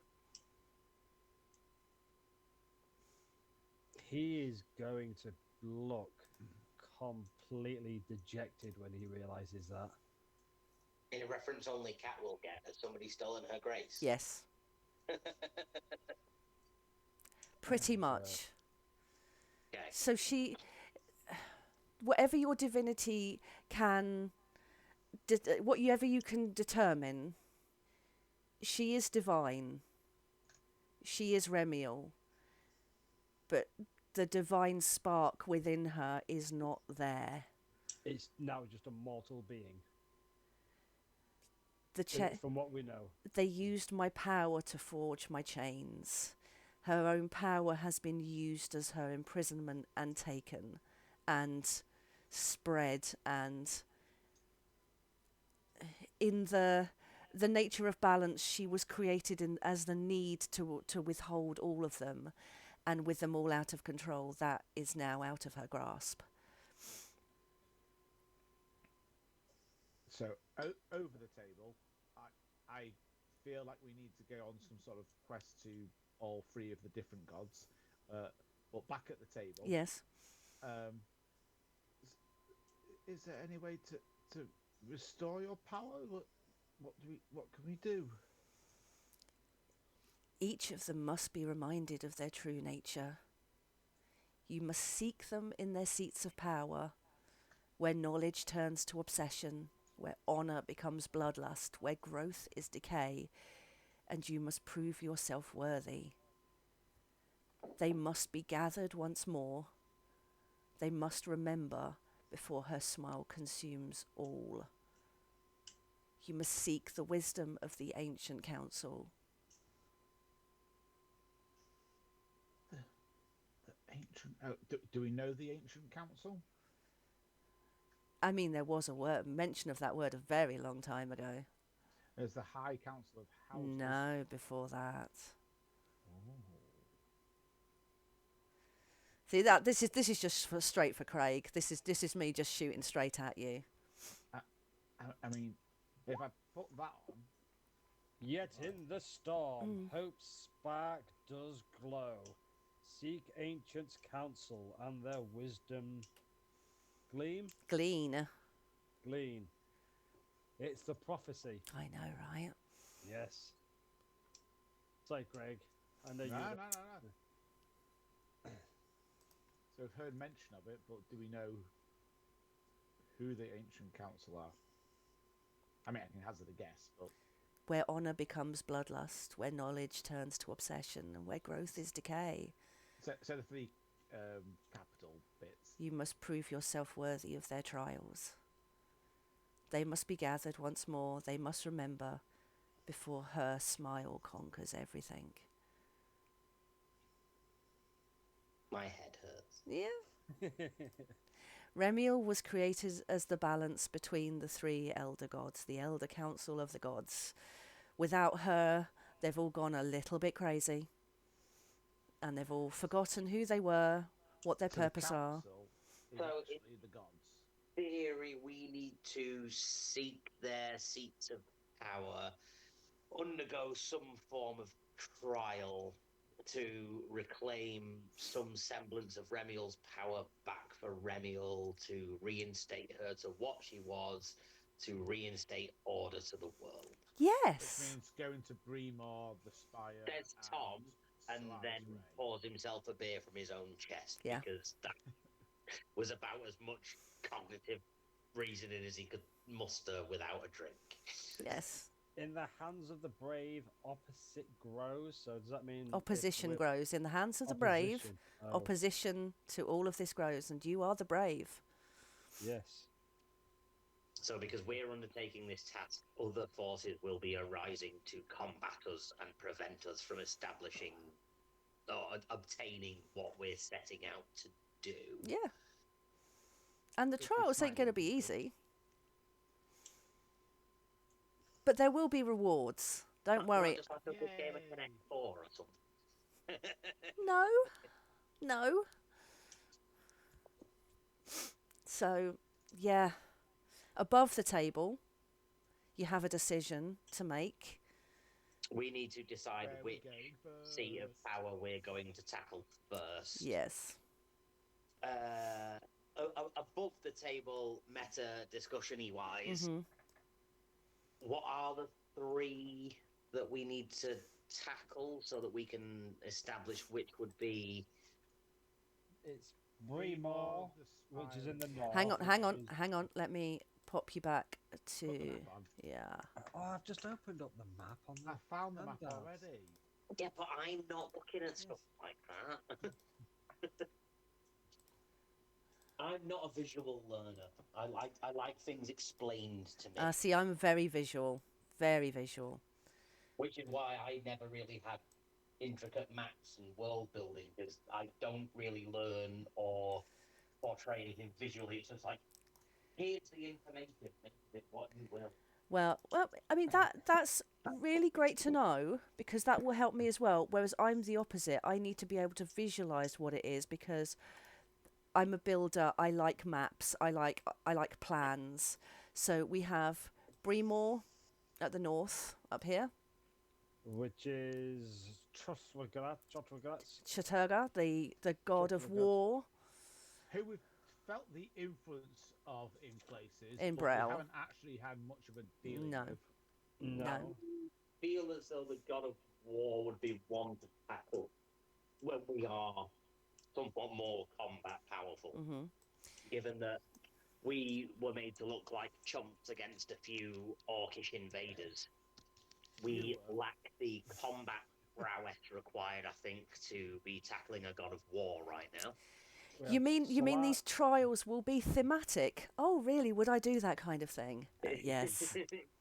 He is going to look completely dejected when he realizes that. In a reference only Cat will get, has somebody stolen her grace? Yes. Pretty much. Okay. So she, whatever your divinity can, whatever you can determine, she is divine. She is Remiel. But the divine spark within her is not there. It's now just a mortal being. From what we know. They used my power to forge my chains. Her own power has been used as her imprisonment and taken and spread, and in the nature of balance, she was created as the need to withhold all of them, and with them all out of control, that is now out of her grasp. So over the table, I feel like we need to go on some sort of quest to all three of the different gods. But back at the table, Yes. Is there any way to restore your power? What can we do? Each of them must be reminded of their true nature. You must seek them in their seats of power, where knowledge turns to obsession, where honour becomes bloodlust, where growth is decay, and you must prove yourself worthy. They must be gathered once more. They must remember before her smile consumes all. You must seek the wisdom of the ancient council. The ancient. Do we know the ancient council? I mean, there was a mention of that word a very long time ago. There's the High Council of Houses. No, before that. Oh. See that this is just straight for Craig. This is me just shooting straight at you. I mean, if I put that on. Yet in the storm, hope's spark does glow. Seek ancients' counsel and their wisdom. Glean. It's the prophecy. I know, right? Yes. Sorry, Greg. I know No. you. So we've heard mention of it, but do we know who the ancient council are? I mean, I can hazard a guess, but Where honour becomes bloodlust, where knowledge turns to obsession, and where growth is decay. So the three capital bits. You must prove yourself worthy of their trials. They must be gathered once more. They must remember before her smile conquers everything. My head hurts. Yeah. Remiel was created as the balance between the three elder gods, the elder council of the gods. Without her, they've all gone a little bit crazy. And they've all forgotten who they were, what their purpose are. Is So actually the gods. Theory, we need to seek their seats of power, undergo some form of trial to reclaim some semblance of Remiel's power back for Remiel, to reinstate her to what she was, to reinstate order to the world. Yes. Which means going to Bremore, the Spire. There's Tom, and Slav's then Ray. pours himself a beer from his own chest, Yeah. because that was about as much cognitive reasoning as he could muster without a drink. Yes. In the hands of the brave, opposite grows. So does that mean Opposition grows in the hands of the brave. Opposition. Oh, Opposition to all of this grows, and you are the brave. yes. So because we're undertaking this task, other forces will be arising to combat us and prevent us from establishing or obtaining what we're setting out to do. Yeah. And the trials ain't going to be easy. But there will be rewards. Don't worry. Just like a good game of Connect 4 or something. No. So, yeah. Above the table, you have a decision to make. We need to decide Where are we which going seat of first? power we're going to tackle first. Yes. Above the table, meta discussion-y wise, Mm-hmm. what are the three that we need to tackle so that we can establish which would be? It's Bremore, the which is Spire. in the north. Hang on. Let me pop you back to... Put the map on. Yeah. Oh, I've just opened up the map on the I found the map handouts. already. Yeah, but I'm not looking at stuff like that. I'm not a visual learner. I like things explained to me, See, I'm very visual. Very visual. which is why I never really had intricate maps and world building because I don't really learn or portray anything visually. It's just like, here's the information, make of it what you will. Well, I mean that's really great to know because that will help me as well. Whereas I'm the opposite. I need to be able to visualize what it is because I'm a builder. I like maps. I like plans. So we have Bremore at the north up here. Which is Trosvagat, Chaturga, the god of Chaturga. war. Who we've felt the influence of in places, In but Braille. we haven't actually had much of a dealing No. with. No. No. Feel as though the god of war would be one to tackle when we are somewhat more combat powerful, given that we were made to look like chumps against a few orcish invaders. We lack the combat prowess required, I think, to be tackling a god of war right now. You mean these trials will be thematic? Oh, really? Would I do that kind of thing? Yes.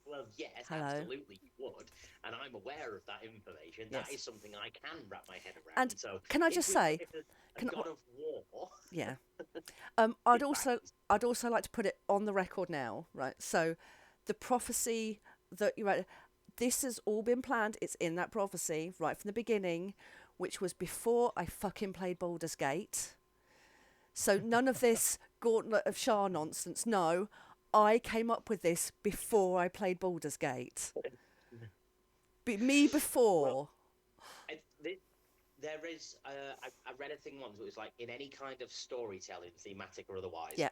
Well, yes, Hello. absolutely you would, and I'm aware of that information. Yes. That is something I can wrap my head around. And so, can I just say, a god of war? Yeah. I'd also like to put it on the record now, right? So, the prophecy that you wrote, this has all been planned. It's in that prophecy right from the beginning, which was before I fucking played Baldur's Gate. So none of this Gauntlet of Shar nonsense. No, I came up with this before I played Baldur's Gate. Me before. Well, there is. I read a thing once. It was like in any kind of storytelling, thematic or otherwise. Yeah.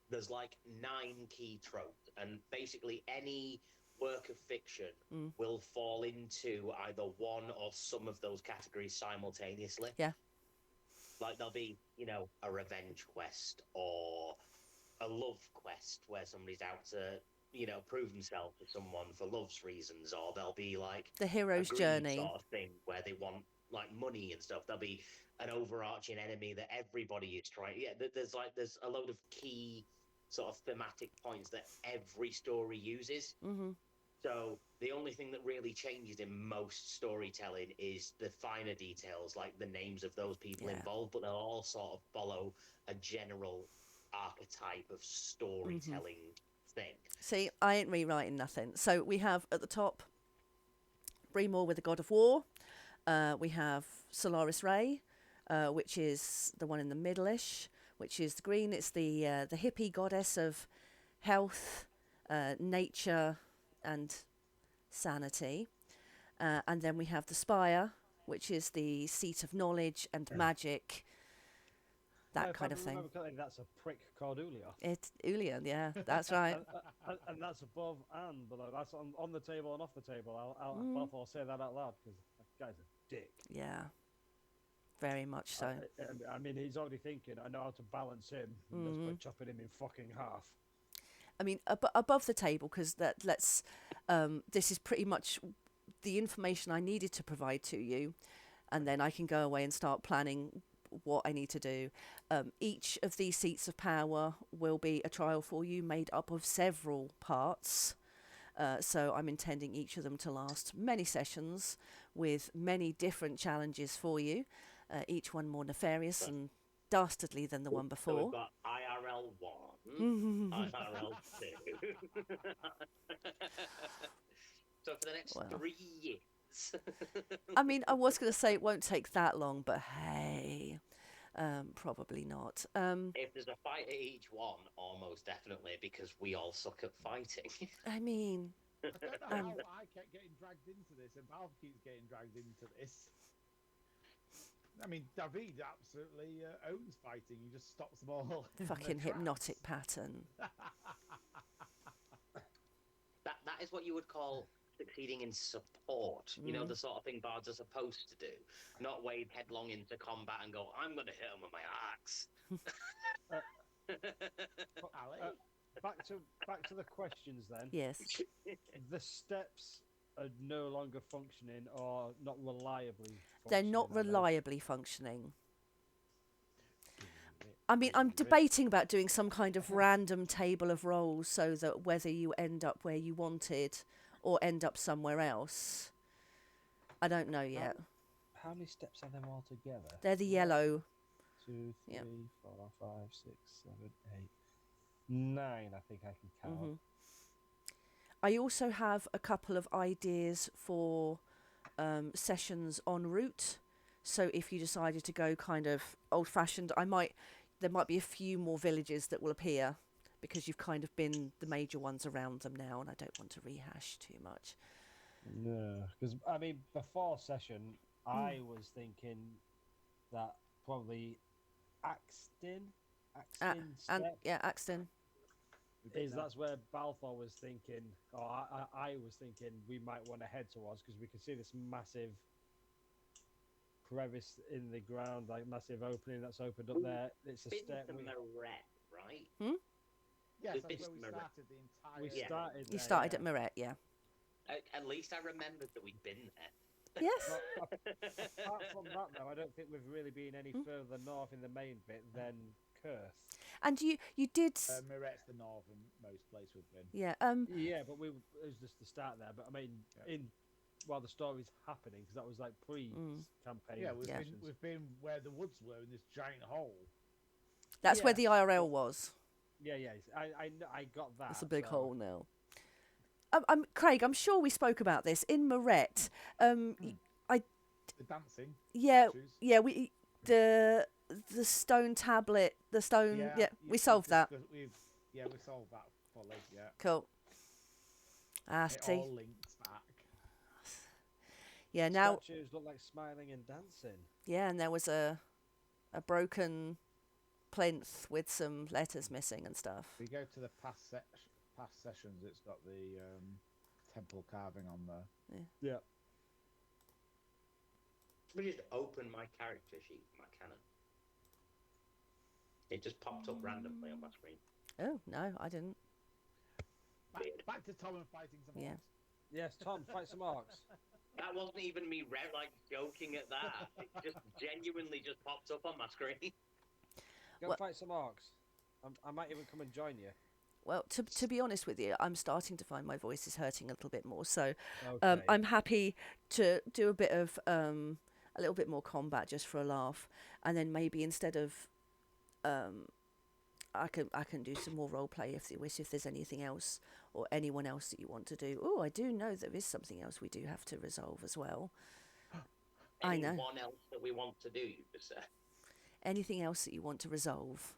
There's like 9 key tropes, and basically any work of fiction will fall into either one or some of those categories simultaneously. Yeah. Like there'll be, a revenge quest or a love quest where somebody's out to, prove themselves to someone for love's reasons, or there'll be like the hero's a greed journey sort of thing where they want like money and stuff. There'll be an overarching enemy that everybody is trying. Yeah, there's a load of key sort of thematic points that every story uses. So the only thing that really changes in most storytelling is the finer details, like the names of those people involved, but they'll all sort of follow a general archetype of storytelling thing. See, I ain't rewriting nothing. So we have at the top Bremore with the god of war. We have Solaris Ray, which is the one in the middle-ish, which is the green. It's the hippie goddess of health, nature, and sanity. And then we have the Spire, which is the seat of knowledge and magic, that kind of thing. That's a prick called Ulia. It's Ulia, yeah, that's right. and that's above and below. That's on the table and off the table. I'll say that out loud because that guy's a dick. Yeah, very much so. I mean, he's already thinking, I know how to balance him just by chopping him in fucking half. I mean, above the table, because this is pretty much the information I needed to provide to you, and then I can go away and start planning what I need to do. Each of these seats of power will be a trial for you, made up of several parts. So I'm intending each of them to last many sessions with many different challenges for you, each one more nefarious and dastardly than the one before. So we've got IRL 1, IRL 2. So for the next 3 years. I mean, I was going to say it won't take that long, but hey, probably not. If there's a fight at each one, almost definitely, because we all suck at fighting. I mean... I don't know how I kept getting dragged into this, and Valve keeps getting dragged into this. I mean, David absolutely owns fighting. He just stops them all. Fucking hypnotic pattern. That is what you would call succeeding in support. You know, the sort of thing bards are supposed to do. Not wade headlong into combat and go, I'm going to hit him with my axe. Back to the questions then. Yes. The steps are no longer functioning or not reliably functioning. They're not reliably functioning. I mean, I'm debating about doing some kind of random table of roles so that whether you end up where you wanted or end up somewhere else. I don't know yet. how many steps are them all together? They're the yellow. 2, 3, Yep. 4, 5, 6, 7, 8, 9. I think I can count. Mhm. I also have a couple of ideas for sessions en route. So if you decided to go kind of old-fashioned, there might be a few more villages that will appear because you've kind of been the major ones around them now, and I don't want to rehash too much. No, because I mean, before session, I was thinking that probably Axton step Axton. that's where Balfour was thinking, or I was thinking we might want to head towards, because we can see this massive crevice in the ground, like massive opening that's opened up there. It's a step. Meret, right? Yes, We've that's been where to we Meret. started the entire. We started. You there, started yeah. at Meret, yeah. At least I remembered that we'd been there. Yes. Well, apart from that, though, I don't think we've really been any further north in the main bit than Kurth. And you did. Miret's the northernmost place we've been. Yeah. Yeah, but it was just the start there. But I mean, while the story's happening, because that was like pre-campaign. Yeah, sessions. we've been where the woods were in this giant hole. That's where the IRL was. Yeah. I got that. It's a big so- hole now. Craig, I'm sure we spoke about this in Meret. The dancing. Yeah, statues. yeah. The stone tablet, the stone. Yeah, we solved that. We solved that fully. Yeah. Cool. It See. all links back. Yeah. Now. Statues look like smiling and dancing. Yeah, and there was a broken plinth with some letters missing and stuff. If you go to the past sessions, it's got the temple carving on there. Yeah. Let me just open my character sheet, my canon. It just popped up randomly on my screen. Oh no, I didn't. Back to Tom and fighting some Yeah. orcs. Yes, Tom, fight some orcs. That wasn't even me joking at that. It just genuinely just popped up on my screen. Go Well- fight some orcs. I might even come and join you. Well, to be honest with you, I'm starting to find my voice is hurting a little bit more. So, Okay. I'm happy to do a bit of a little bit more combat just for a laugh, and then maybe instead of I can do some more role play if you wish. If there's anything else or anyone else that you want to do. Oh, I do know there is something else we do have to resolve as well. I know. Anyone else that we want to do, you just said. Anything else that you want to resolve?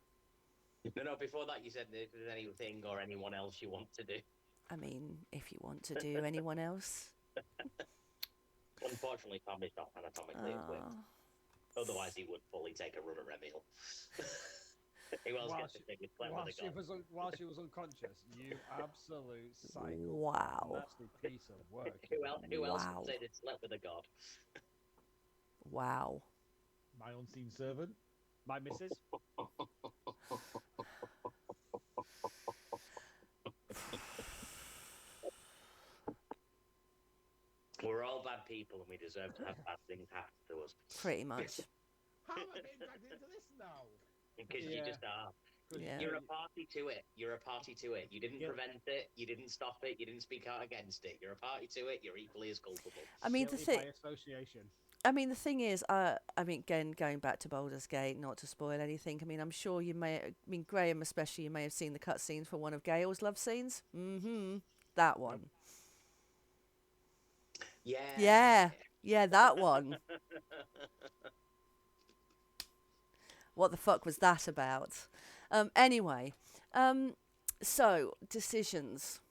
No, before that you said if there's anything or anyone else you want to do. I mean, if you want to do anyone else. Unfortunately, Tom is not anatomically equipped. Otherwise, he would fully take a run at Remiel. Who else gets to take his play with a gun? While she was unconscious, you absolute psycho. Wow. Nasty piece of work. Who else Wow. would say they slept with a god? Wow. My unseen servant. My missus? We're all bad people and we deserve to have bad things happen to us. Pretty much. How am I getting dragged into this now? Because you just are. Yeah. You're a party to it. You're a party to it. You didn't Yeah. prevent it. You didn't stop it. You didn't speak out against it. You're a party to it. You're equally as culpable. I mean, Guilty by association. the thing is, again, going back to Baldur's Gate, not to spoil anything. I mean, I'm sure Graham especially, you may have seen the cutscenes for one of Gale's love scenes. That one. Yeah. Yeah, that one. What the fuck was that about? Anyway, so decisions.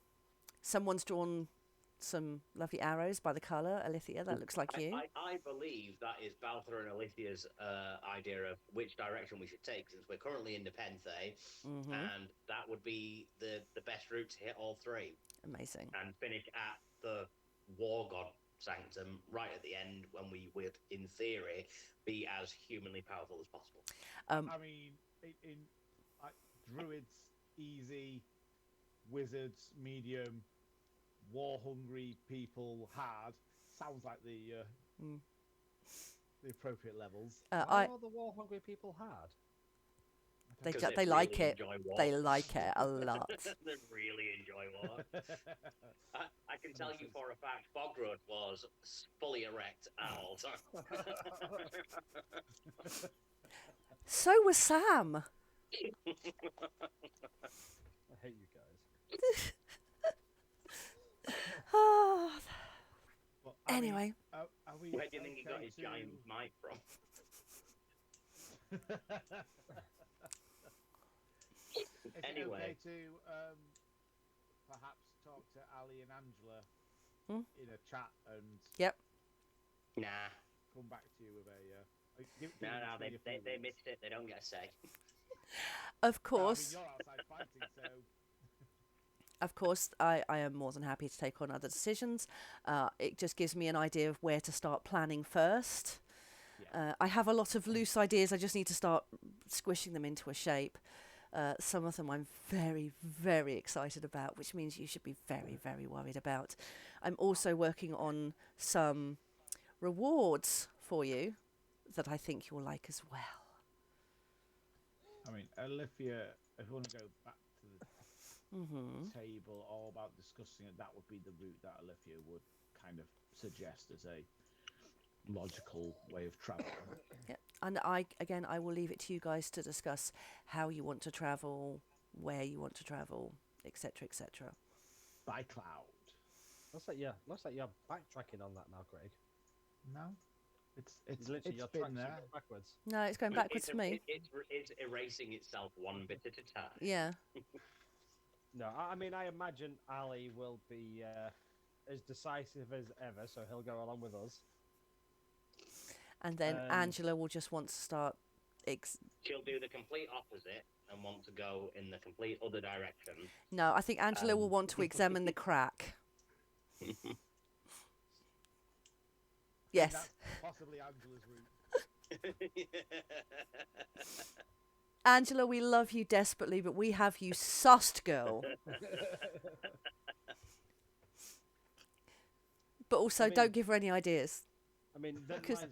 Someone's drawn some lovely arrows by the colour. Alithia, that looks like you. I believe that is Balthor and Alicia's idea of which direction we should take, since we're currently in Napenthe, and that would be the best route to hit all three. Amazing. And finish at the War God Sanctum right at the end, when we would, in theory, be as humanly powerful as possible. I mean, in druids, easy, wizards, medium, war-hungry people, hard. Sounds like the appropriate levels. Why are the war-hungry people hard? They Because they like really it. enjoy war. They like it a lot. They really enjoy war. I can tell you for a fact, Bogrod was fully erect at all times. So was Sam. I hate you guys. Oh, But, I mean, anyway. are we Where do you think he got okay his to- giant mic from? Is Anyway. it okay to perhaps talk to Ali and Angela in a chat and Yep. Nah. come back to you with a... No, they missed it. They don't get a say. Of I course. mean, you're outside fighting, so... Of course, I am more than happy to take on other decisions. It just gives me an idea of where to start planning first. Yeah. I have a lot of loose ideas. I just need to start squishing them into a shape. Some of them I'm very, very excited about, which means you should be very, very worried about. I'm also working on some rewards for you that I think you'll like as well. I mean, Olivia, if you want to go back to the Mm-hmm. table all about discussing it, that would be the route that Olivia would kind of suggest as a logical way of traveling. Yeah. And I will leave it to you guys to discuss how you want to travel, where you want to travel, etc., etc. By cloud. Looks like you're backtracking on that now, Craig. No, it's Literally, your been tracks there. are backwards. No, it's going backwards for me. It's erasing itself one bit at a time. Yeah. No, I mean, I imagine Ali will be as decisive as ever, so he'll go along with us. And then Angela will just want to start. She'll do the complete opposite and want to go in the complete other direction. No, I think Angela will want to examine the crack. Yes. That's possibly Angela's route. Angela, we love you desperately, but we have you sussed, girl. But also, I mean- don't give her any ideas. I mean, them 'Cause-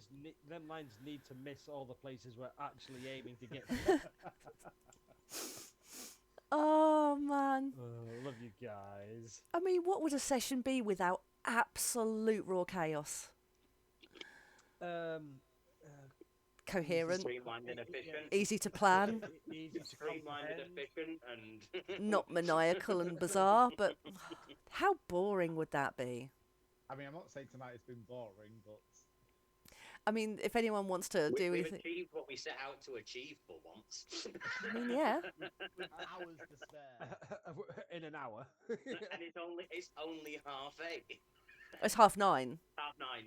lines need to miss all the places we're actually aiming to get to. Oh, man. Love you guys. I mean, what would a session be without absolute raw chaos? Coherent, Streamlined and efficient. easy to plan, Easy to Streamlined and comprehend. efficient and not maniacal and bizarre, but how boring would that be? I mean, I'm not saying tonight it's been boring, but I mean, if anyone wants to do we've anything... achieved what we set out to achieve for once. I mean, yeah. with hours to spare. In an hour. And it's only 8:30. It's 9:30. 9:30,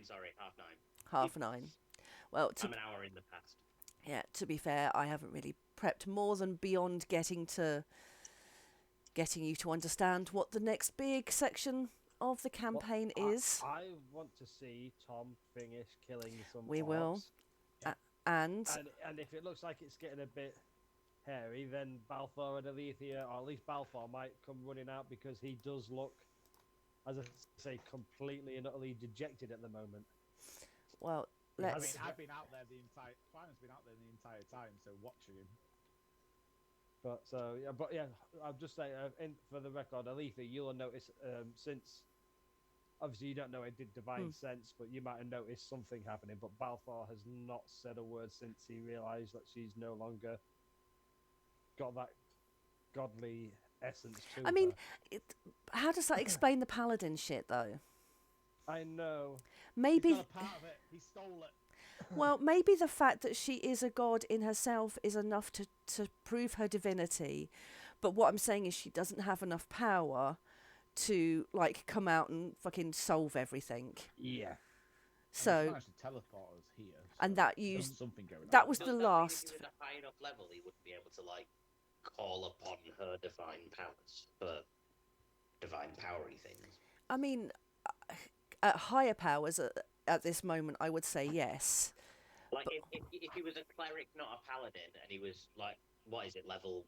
sorry, 9:30. 9:30. Well, I'm an hour in the past. yeah, to be fair, I haven't really prepped more than beyond getting you to understand what the next big section of the campaign is. I want to see Tom finish killing some We will. orcs. And And if it looks like it's getting a bit hairy, then Balfour and Alethea, or at least Balfour, might come running out because he does look, as I say, completely and utterly dejected at the moment. well, I let's... mean, I've been out there Simon's been out there the entire time, so watching him. But I'll just say, for the record, Alethea, you'll notice since obviously you don't know it did divine sense, but you might have noticed something happening. But Balfour has not said a word since he realised that she's no longer got that godly essence to I mean, her. how does that explain the paladin shit, though? I know. Maybe... He's got a part of it. He stole it. Well, maybe the fact that she is a god in herself is enough to prove her divinity. But what I'm saying is she doesn't have enough power to, like, come out and fucking solve everything. Yeah. So, He's managed to teleport us here. and so that there's used... something going on. That was Does the that mean last... If he was at a high enough level, he wouldn't be able to, like, call upon her divine powers for divine powery things. I mean, at higher powers at this moment, I would say yes. Like, if he was a cleric, not a paladin, and he was, like, what is it, level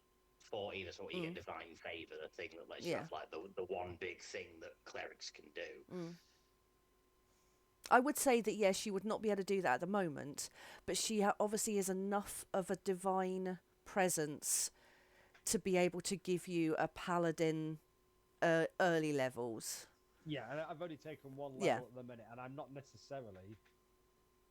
40, that's what you get divine favour, the thing that lets you have, like, the one big thing that clerics can do. I would say that, yes, she would not be able to do that at the moment, but she obviously is enough of a divine presence to be able to give you a paladin early levels. Yeah, and I've only taken one level Yeah. at the minute, and I'm not necessarily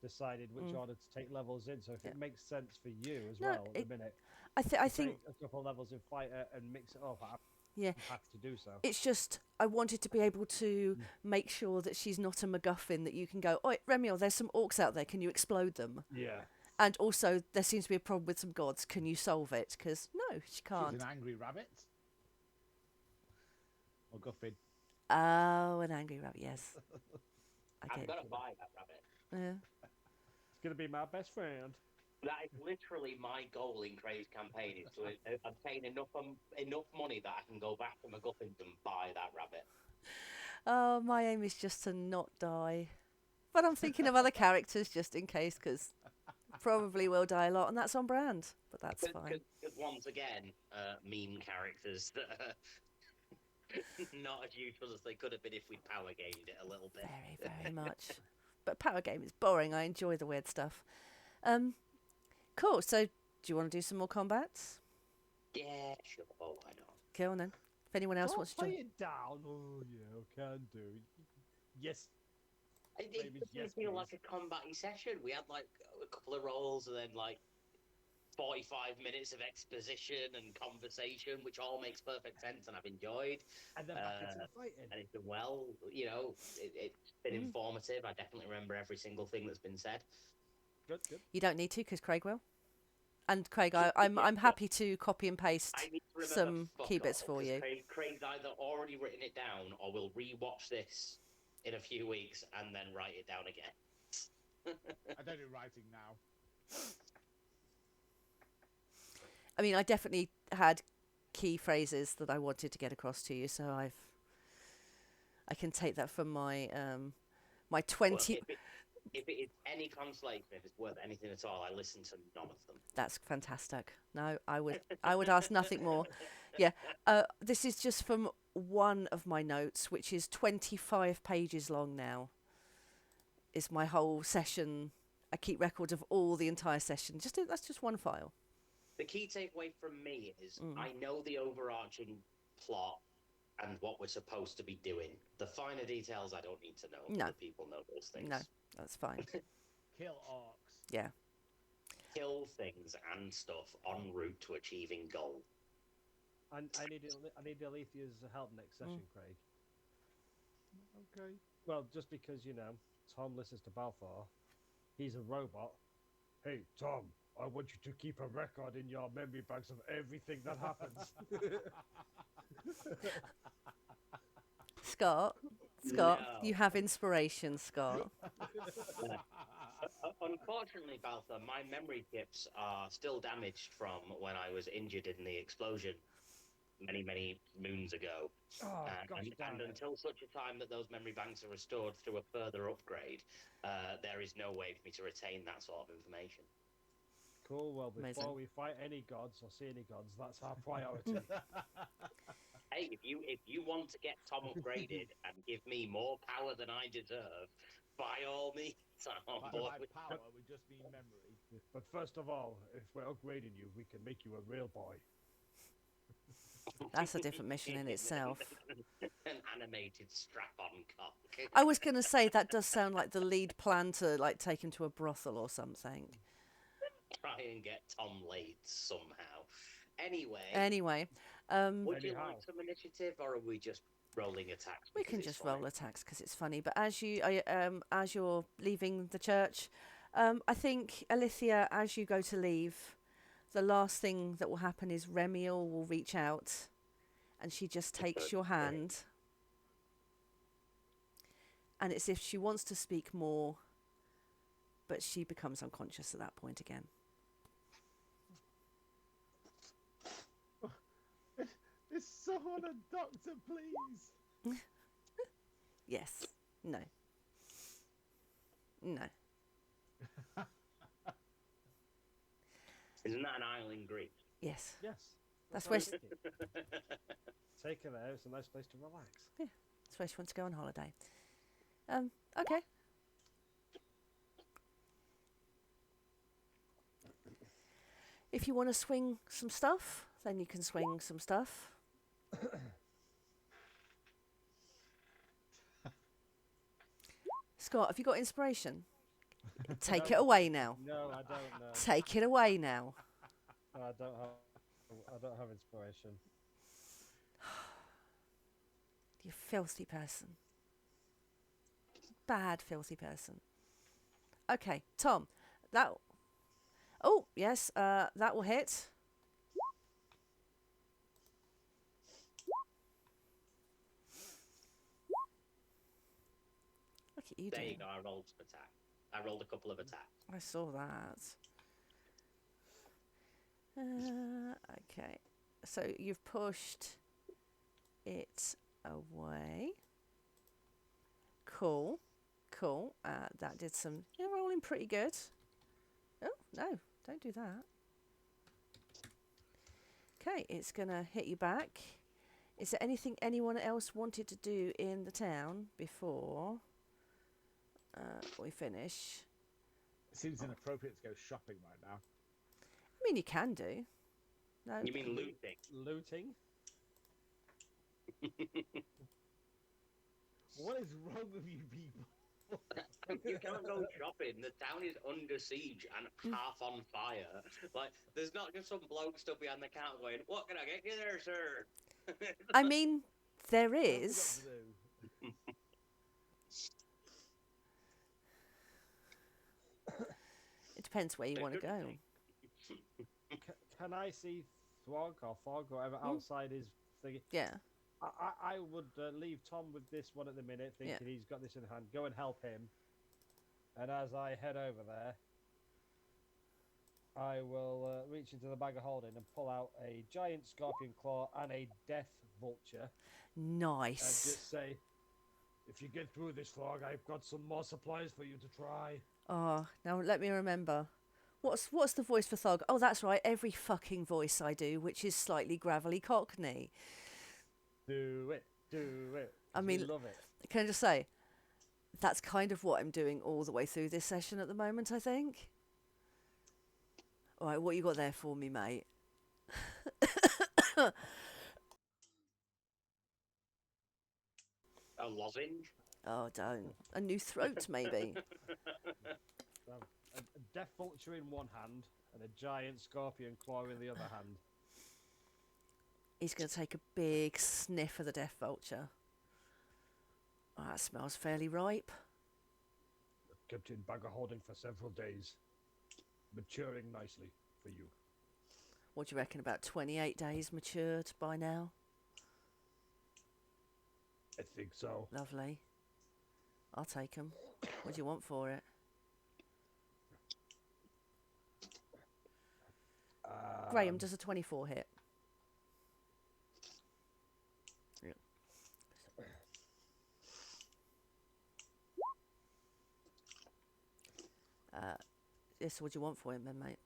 decided which Mm. order to take levels in. So if Yeah. it makes sense for you as No, well at the minute, I to think take a couple levels in fighter and mix it up, I'm yeah. happy to do so. It's just I wanted to be able to Mm. make sure that she's not a MacGuffin that you can go, oh, Remiel, there's some orcs out there. Can you explode them? Yeah. And also, there seems to be a problem with some gods. Can you solve it? Because no, she She's can't. an angry rabbit. Or Guffin. Oh, an angry rabbit. Yes. I'm Okay. gonna buy that rabbit. Yeah. It's going to be my best friend. That is literally my goal in Crave's campaign, is to obtain enough money that I can go back to MacGuffins and buy that rabbit. Oh, my aim is just to not die. But I'm thinking of other characters just in case, because probably will die a lot, and that's on brand. But that's fine. Because once again, meme characters that are not as useful as they could have been if we'd power gained it a little bit. Very, very much. But power game is boring. I enjoy the weird stuff. Cool. So, do you want to do some more combats? Yeah, sure. Oh, why not? Go on then. If anyone else Don't wants to play join. it down. Oh, yeah, can do. Yes. It Maybe doesn't yes, feel please. like a combat-y session. We had like a couple of rolls and then like 45 minutes of exposition and conversation, which all makes perfect sense and I've enjoyed. And then back into the fighting. And it's been well, you know, it's been informative. I definitely remember every single thing that's been said. Good, good. You don't need to, because Craig will. And Craig, I'm happy to copy and paste I need to remember some fuck key bits all, for 'cause you. Craig's either already written it down or will re-watch this in a few weeks and then write it down again. I don't do writing now. I mean, I definitely had key phrases that I wanted to get across to you, so I can take that from my my 20. Well, if it is any consolation, if it's worth anything at all, I listen to none of them. That's fantastic. No, I would ask nothing more. Yeah, this is just from one of my notes, which is 25 pages long now. Is my whole session. I keep record of all the entire session. That's just one file. The key takeaway from me is I know the overarching plot and what we're supposed to be doing. The finer details I don't need to know. No. Other people know those things. No, that's fine. Kill orcs. Yeah. Kill things and stuff en route to achieving goal. And I need Alethia's help next session, Craig. Okay. Well, just because, you know, Tom listens to Balfour, he's a robot. Hey, Tom, I want you to keep a record in your memory banks of everything that happens. Scott, No. you have inspiration, Scott. Unfortunately, Balthor, my memory chips are still damaged from when I was injured in the explosion many, many moons ago. Oh, gosh, and until such a time that those memory banks are restored through a further upgrade, there is no way for me to retain that sort of information. Cool, well, before Amazing. we fight any gods or see any gods, that's our priority. Hey, if you want to get Tom upgraded and give me more power than I deserve, by all means, I'm on board By with power, we just mean memory. But first of all, if we're upgrading you, we can make you a real boy. That's a different mission in itself. An animated strap-on cock. I was going to say that does sound like the lead plan to like take him to a brothel or something. Try and get Tom laid somehow. Anyway, Would you like some initiative, or are we just rolling attacks? we because can it's just fun? roll attacks because it's funny. But as you're leaving the church, I think Alethea, as you go to leave, the last thing that will happen is Remiel will reach out, and she just takes your hand, and it's if she wants to speak more, but she becomes unconscious at that point again. Is someone a doctor, please? Yes. No. No. Isn't that an isle in Greece? Yes. Yes. That's what where I she- was thinking. Take her there, it's a nice place to relax. That's where she wants to go on holiday. Okay. If you want to swing some stuff, then you can swing some stuff. Scott, have you got inspiration? Take No. it away now. No, I don't know. Take it away now. No, I don't have inspiration. You filthy person. Bad, filthy person. Okay, Tom. That. Oh yes, that will hit. Look at you There doing. you go. I rolled some attack. I rolled a couple of attacks. I saw that. Okay, so you've pushed it away. Cool, cool. That did some. You're rolling pretty good. Oh no, don't do that. Okay, it's gonna hit you back. Is there anything anyone else wanted to do in the town before we finish? It seems inappropriate to go shopping right now. I mean, you can do. No. You mean looting? Looting? What is wrong with you people? You can't go shopping. The town is under siege and half on fire. Like, there's not just some bloke stood behind the counter going, "What can I get you there, sir?" I mean, there What have we got is. to do? It depends where you want to go. Can I see Throg or Fog, whatever outside his thing? Yeah. I would leave Tom with this one at the minute, thinking he's got this in hand. Go and help him. And as I head over there, I will reach into the bag of holding and pull out a giant scorpion claw and a death vulture. Nice. And just say, if you get through this, Frog, I've got some more supplies for you to try. Oh, now let me remember. What's the voice for Thog? Oh, that's right. Every fucking voice I do, which is slightly gravelly Cockney. Do it, do it. I mean, love it. Can I just say, that's kind of what I'm doing all the way through this session at the moment, I think. All right, what you got there for me, mate? A lozenge? Oh, don't. A new throat, maybe. A death vulture in one hand and a giant scorpion claw in the other hand. He's going to take a big sniff of the death vulture. Oh, that smells fairly ripe. Kept in bag of holding for several days. Maturing nicely for you. What do you reckon, about 28 days matured by now? I think so. Lovely. I'll take them. What do you want for it? Graham, does a 24 hit? Yeah. Yes, what do you want for him then, mate?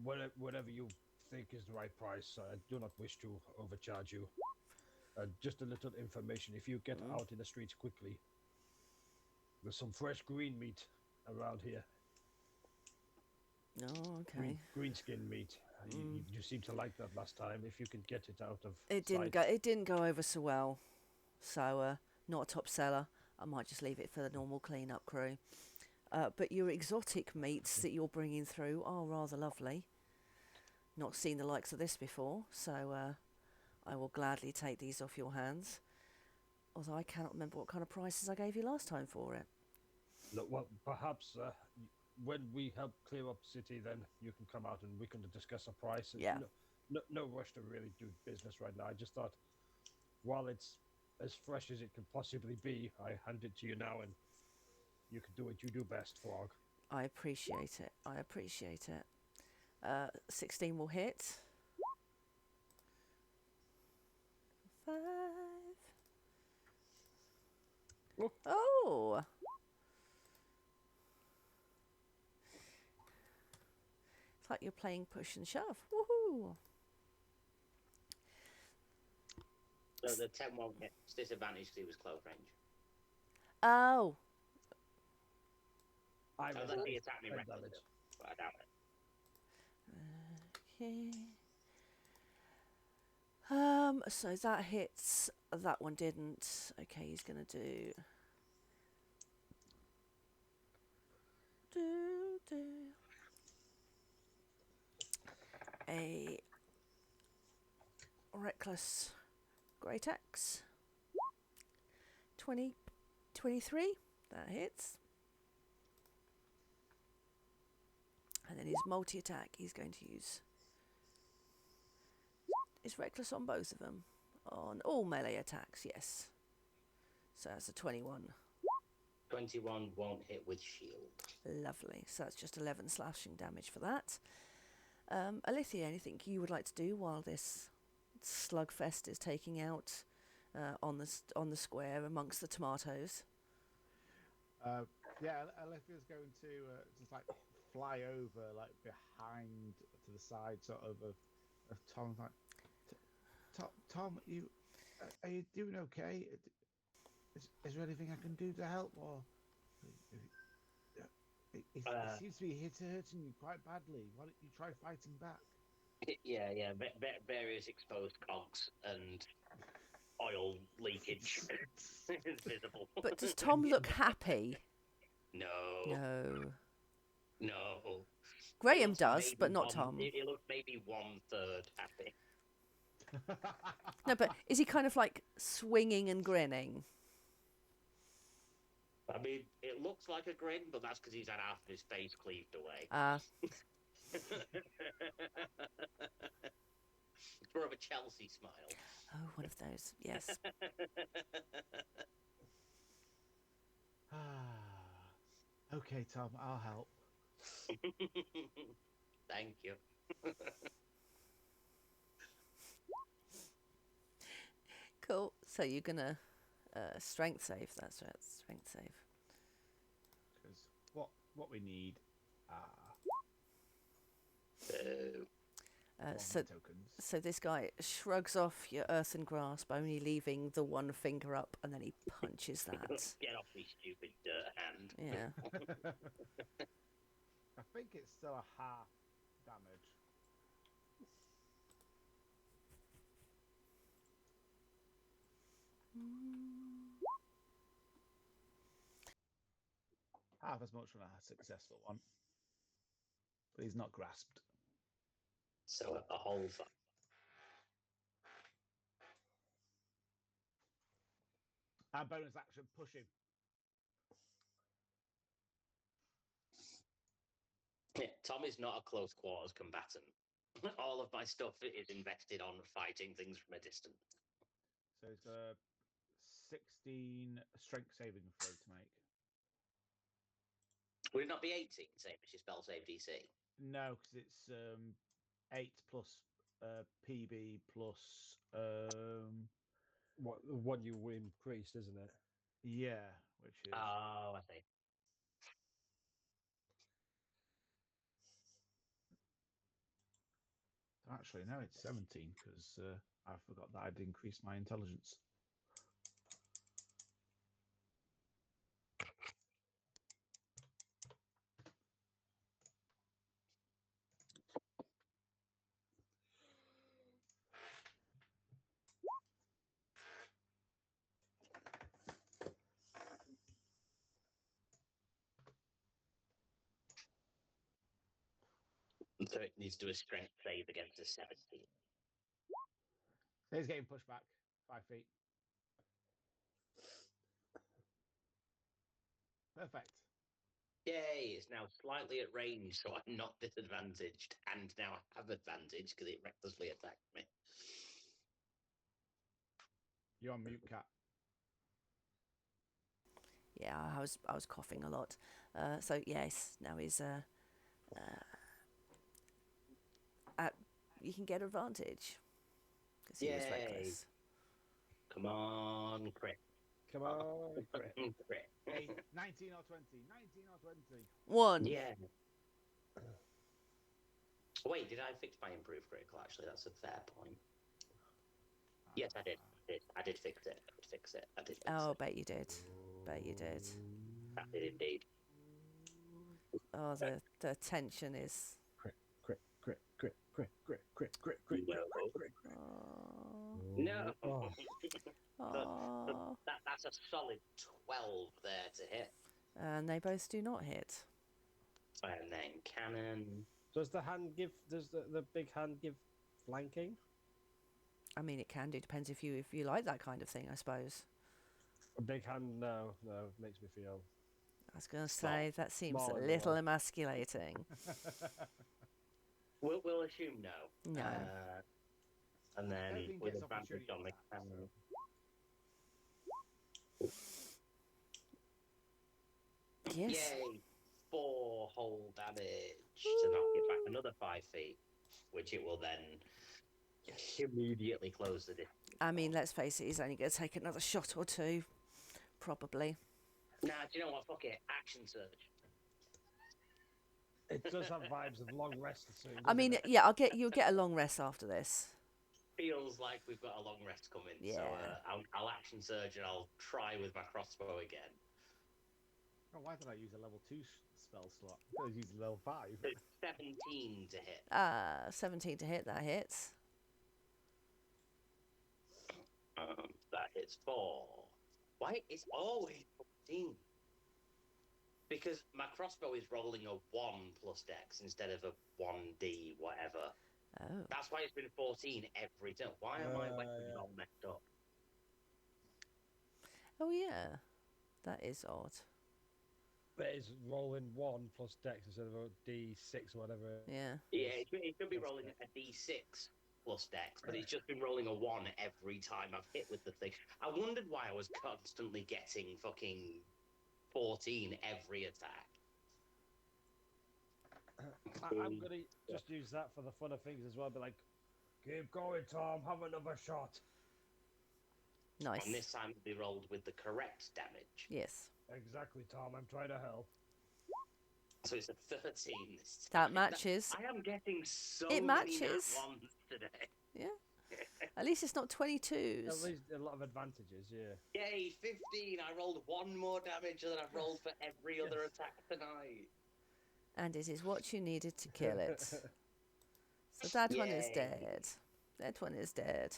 Whatever you think is the right price. I do not wish to overcharge you. Just a little information. If you get out in the streets quickly, there's some fresh green meat around here. Oh, okay. Green skin meat. You seem to like that last time. If you can get it out of It didn't go over so well. So not a top seller. I might just leave it for the normal clean-up crew. But your exotic meats that you're bringing through are rather lovely. Not seen the likes of this before, so I will gladly take these off your hands. Although I cannot remember what kind of prices I gave you last time for it. Look, well, perhaps when we help clear up the city, then you can come out and we can discuss a price. Yeah. No rush to really do business right now. I just thought, while it's as fresh as it can possibly be, I hand it to you now, and you can do what you do best, Frog. I appreciate it. 16 will hit. 5. Oh! It's like you're playing push and shove. Woohoo! So the 10 won't hit. It's disadvantage because it was close range. Oh! I So was let me attack me ten reckless, damage. but I doubt it. Okay. So that hits. That one didn't. Okay, he's going to do A reckless great axe. 23. That hits. And then his multi-attack, he's going to use... Is reckless on both of them? On all melee attacks, yes. So that's a 21. 21 won't hit with shield. Lovely. So that's just 11 slashing damage for that. Alithia, anything you would like to do while this slugfest is taking out on the square amongst the tomatoes? Yeah, Alethea's going to just like fly over, like behind to the side, sort of Tom. Like, Tom, are you doing okay? Is there anything I can do to help, or it seems to be hurting you quite badly? Why don't you try fighting back? Yeah. Various exposed cogs and oil leakage is visible. But does Tom look happy? No. Graham does, but not Tom. He looks maybe 1/3 happy. No, but is he kind of like swinging and grinning? I mean, it looks like a grin, but that's because he's had half of his face cleaved away. It's more of a Chelsea smile. Oh, one of those, yes. Okay, Tom, I'll help. Thank you. Cool. So you're gonna strength save. That's right, strength save. Because what we need are tokens. So this guy shrugs off your earthen grasp, only leaving the one finger up, and then he punches that. Get off me, stupid dirt hand. Yeah. I think it's still a half damage. Half as much from a successful one. But he's not grasped. So a whole And bonus action, push him. Tom is not a close quarters combatant. All of my stuff is invested on fighting things from a distance. So it's a 16 strength saving throw to make. Would it not be 18, same as your spell save DC? No, because it's 8 plus PB plus what you increased, isn't it? yeah, which is Oh, I see. actually no, it's 17 because I forgot that I'd increased my intelligence. So it needs to do a strength save against a 17. He's getting pushed back 5 feet. Perfect. Yay, it's now slightly at range, so I'm not disadvantaged, and now I have advantage because it recklessly attacked me. You're on mute, Cat. Yeah, I was coughing a lot. So yes, now he's you can get advantage because he was reckless. Come on, crit. Come on, crit. Crit. 19 or 20. 19 or 20. 1. Yeah. Wait, did I fix my improved critical? Actually, that's a fair point. Yes, I did. I did fix it. I did fix it. Bet you did. Bet you did. I did indeed. Oh, the tension is. Crit. No. Oh. That's a solid 12 there to hit. And they both do not hit. And then cannon. Does the hand give? Does the big hand give flanking? I mean, it can do. Depends if you like that kind of thing, I suppose. A big hand, no, makes me feel. I was going to Small. say that seems Small a in little one. emasculating. We'll assume no. No. And then Everything with gets advantage opportunity on the attacks, cannon. Yes. Yay! 4 whole damage to knock it back another 5 feet, which it will then immediately close the distance. I mean, let's face it, he's only going to take another shot or two, probably. Nah, do you know what? Fuck it. Action surge. It does have vibes of long rest soon. I mean, doesn't it? yeah, you'll get a long rest after this. Feels like we've got a long rest coming. Yeah. So I'll action surge and I'll try with my crossbow again. Oh, why did I use a level 2 spell slot? I could have used a level 5. So it's 17 to hit. 17 to hit, that hits. That hits 4. Why? It's always 14. Because my crossbow is rolling a 1 plus dex instead of a 1d whatever. Oh. That's why it's been 14 every turn. Why are my weapons yeah. all messed up? Oh, yeah. That is odd. But it's rolling 1 plus dex instead of a d6 or whatever. Yeah. Yeah, it should be rolling a d6 plus dex, but it's just been rolling a 1 every time I've hit with the thing. I wondered why I was constantly getting fucking 14 every attack. I'm gonna just use that for the fun of things as well. Be like, keep going, Tom. Have another shot. Nice. And this time we rolled with the correct damage. Yes. Exactly, Tom. I'm trying to help. So it's a 13 this That time. matches. I am getting so It many nat matches. ones today. Yeah. At least it's not 22s. At least a lot of advantages, yeah. Yay, 15! I rolled 1 more damage than I've rolled for every other attack tonight. And it is what you needed to kill it. So that one is Yay. dead. That one is dead.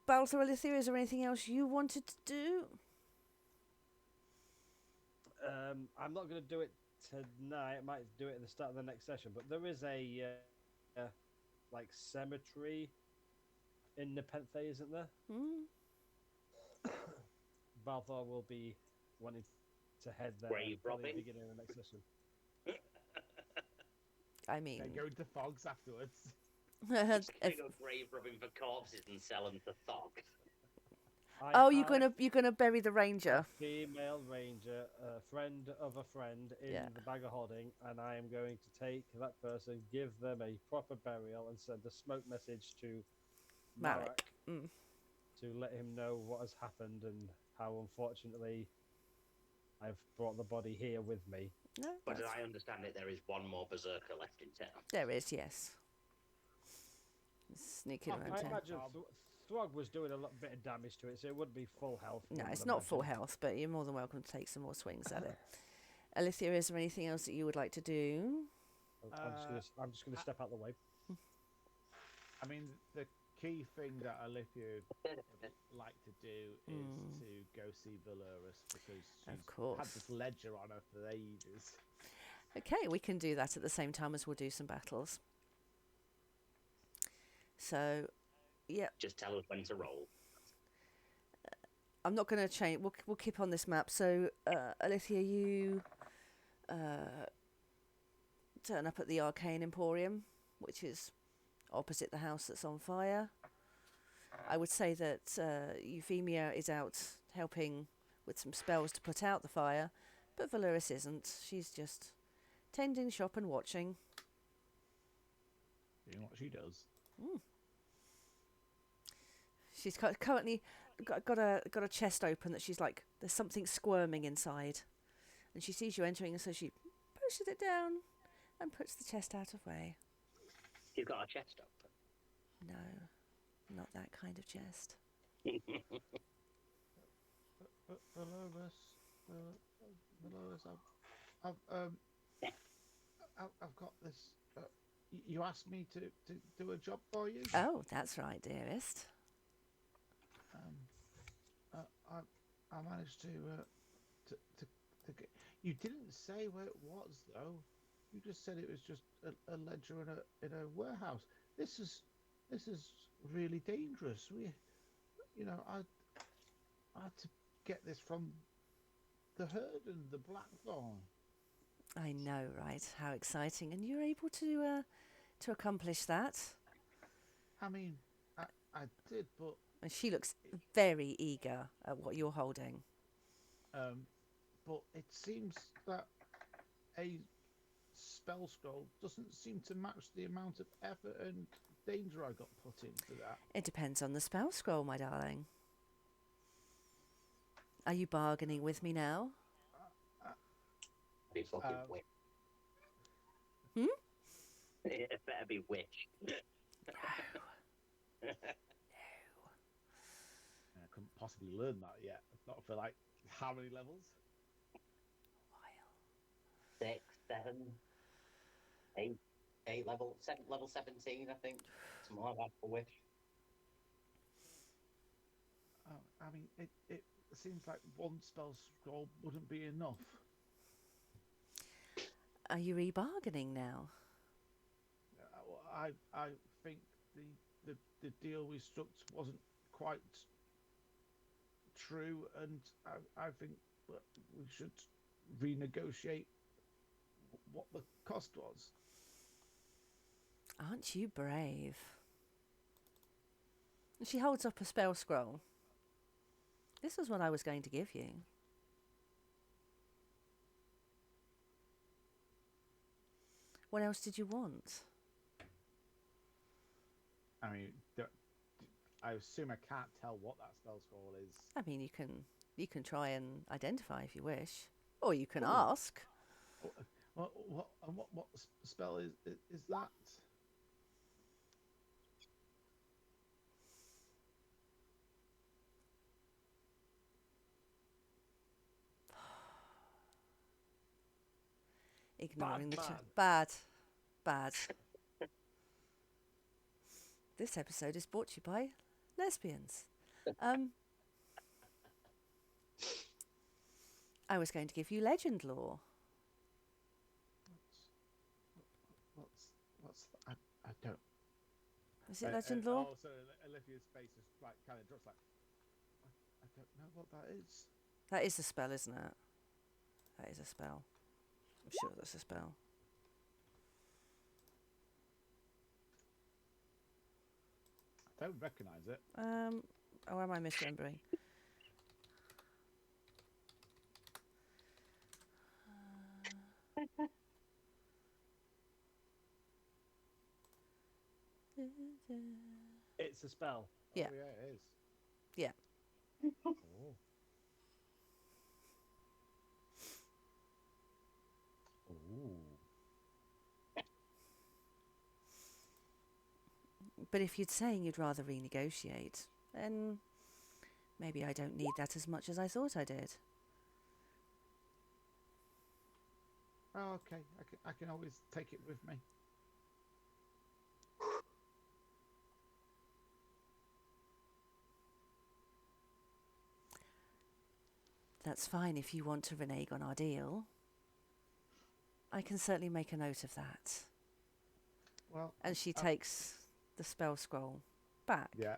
Balthor, Alithia, is there anything else you wanted to do? I'm not going to do it tonight. I might do it at the start of the next session. But there is a like cemetery in Napenthe, isn't there? Balthor will be wanting to head there Grave probably at robbing? the beginning of the next session. I mean, Then go into fogs afterwards. Just gonna go grave robbing for corpses and sell them to Thog. oh, you're gonna bury the ranger. Female ranger, a friend of a friend in Yeah. the bag of holding, and I am going to take that person, give them a proper burial, and send a smoke message to Marek. to let him know what has happened and how unfortunately I've brought the body here with me. No, But as that's- I understand it, there is one more berserker left in town. there is, yes. Sneaking around I town. imagine Throg was doing a bit of damage to it, so it wouldn't be full health. No, I it's would not full imagine. health, but you're more than welcome to take some more swings at it. Alithia, is there anything else that you would like to do? I'm just gonna step out the way. I mean, the key thing that Alithia would like to do is to go see Valorous because Of she's course. had this ledger on her for ages. Okay, we can do that at the same time as we'll do some battles. So, yeah, Just tell us when to roll. I'm not going to change. We'll keep on this map. So, Alithia, you turn up at the Arcane Emporium, which is opposite the house that's on fire. I would say that Euphemia is out helping with some spells to put out the fire, but Valoris isn't. She's just tending shop and watching. Doing what she does. She's currently got a chest open that she's like, there's something squirming inside, and she sees you entering, so she pushes it down and puts the chest out of way. You've got a chest open. No, not that kind of chest. Valorous, I've got this. You asked me to do a job for you. Oh, that's right, dearest. I managed to get. You didn't say where it was, though. You just said it was just a ledger in a warehouse. This is really dangerous. I had to get this from the herd and the blackthorn. I know, right? How exciting! And you're able to accomplish that. I mean, I did, but And she looks very eager at what you're holding. but it seems that a spell scroll doesn't seem to match the amount of effort and danger I got put into that. It depends on the spell scroll, my darling. Are you bargaining with me now? Be fucking witch. Hmm? It better be witch. I couldn't possibly learn that yet. Not for like how many levels? 6, 7, 8 level 17, I think. Something like that for witch. I mean, it seems like one spell scroll wouldn't be enough. Are you re-bargaining now? I think the deal we struck wasn't quite true, and I think that we should renegotiate what the cost was. Aren't you brave? And she holds up a spell scroll. This is what I was going to give you. What else did you want? I mean, I assume I can't tell what that spell scroll is. I mean, you can try and identify if you wish, or you can Ooh. ask. What spell is that? Ignoring the Bad chat. man. Bad. This episode is brought to you by lesbians. I was going to give you legend lore. What's I don't. Is it legend lore? Oh, so Olivia's face is like kind of drops. Like I don't know what that is. That is a spell, isn't it? That is a spell. I'm sure that's a spell. I don't recognise it. Or am I misremembering? It's a spell. Yeah. Oh, yeah, it is. Yeah. Oh. Ooh. But if you're saying you'd rather renegotiate, then maybe I don't need that as much as I thought I did. Oh, okay. I can always take it with me. That's fine if you want to renege on our deal. I can certainly make a note of that. Well, And she takes the spell scroll back. yeah.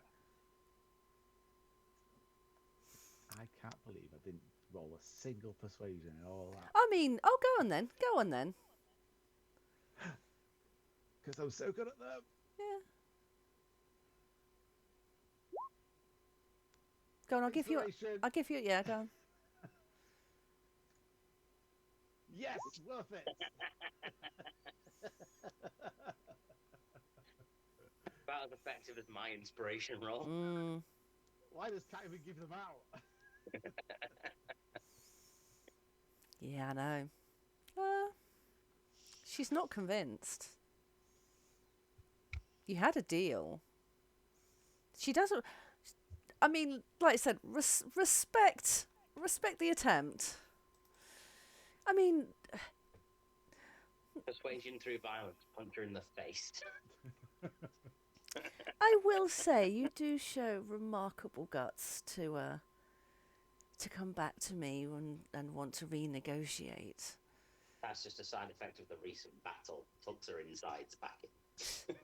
I can't believe I didn't roll a single persuasion and all that. I mean, oh, go on then. Go on then. Because I'm so good at them. Yeah. Go on, I'll give you. Yeah, go on. Yes, worth it. About as effective as my inspiration roll. Why does Cat even give them out? Yeah, I know. She's not convinced. You had a deal. She doesn't. I mean, like I said, respect the attempt. I mean, Persuasion through violence, punch her in the face. I will say you do show remarkable guts to to come back to me and want to renegotiate. That's just a side effect of the recent battle. Tucks her insides back in.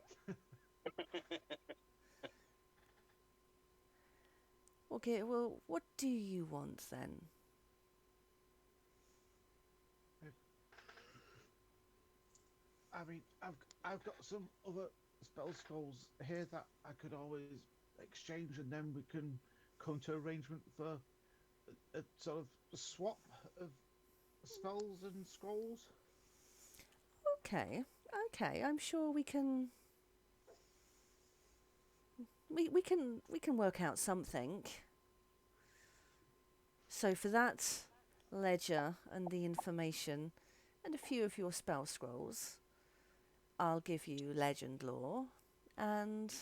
Okay, well, what do you want then? I mean, I've got some other spell scrolls here that I could always exchange, and then we can come to arrangement for a sort of swap of spells and scrolls. Okay, I'm sure we can. We can work out something. So for that ledger and the information and a few of your spell scrolls, I'll give you legend lore. And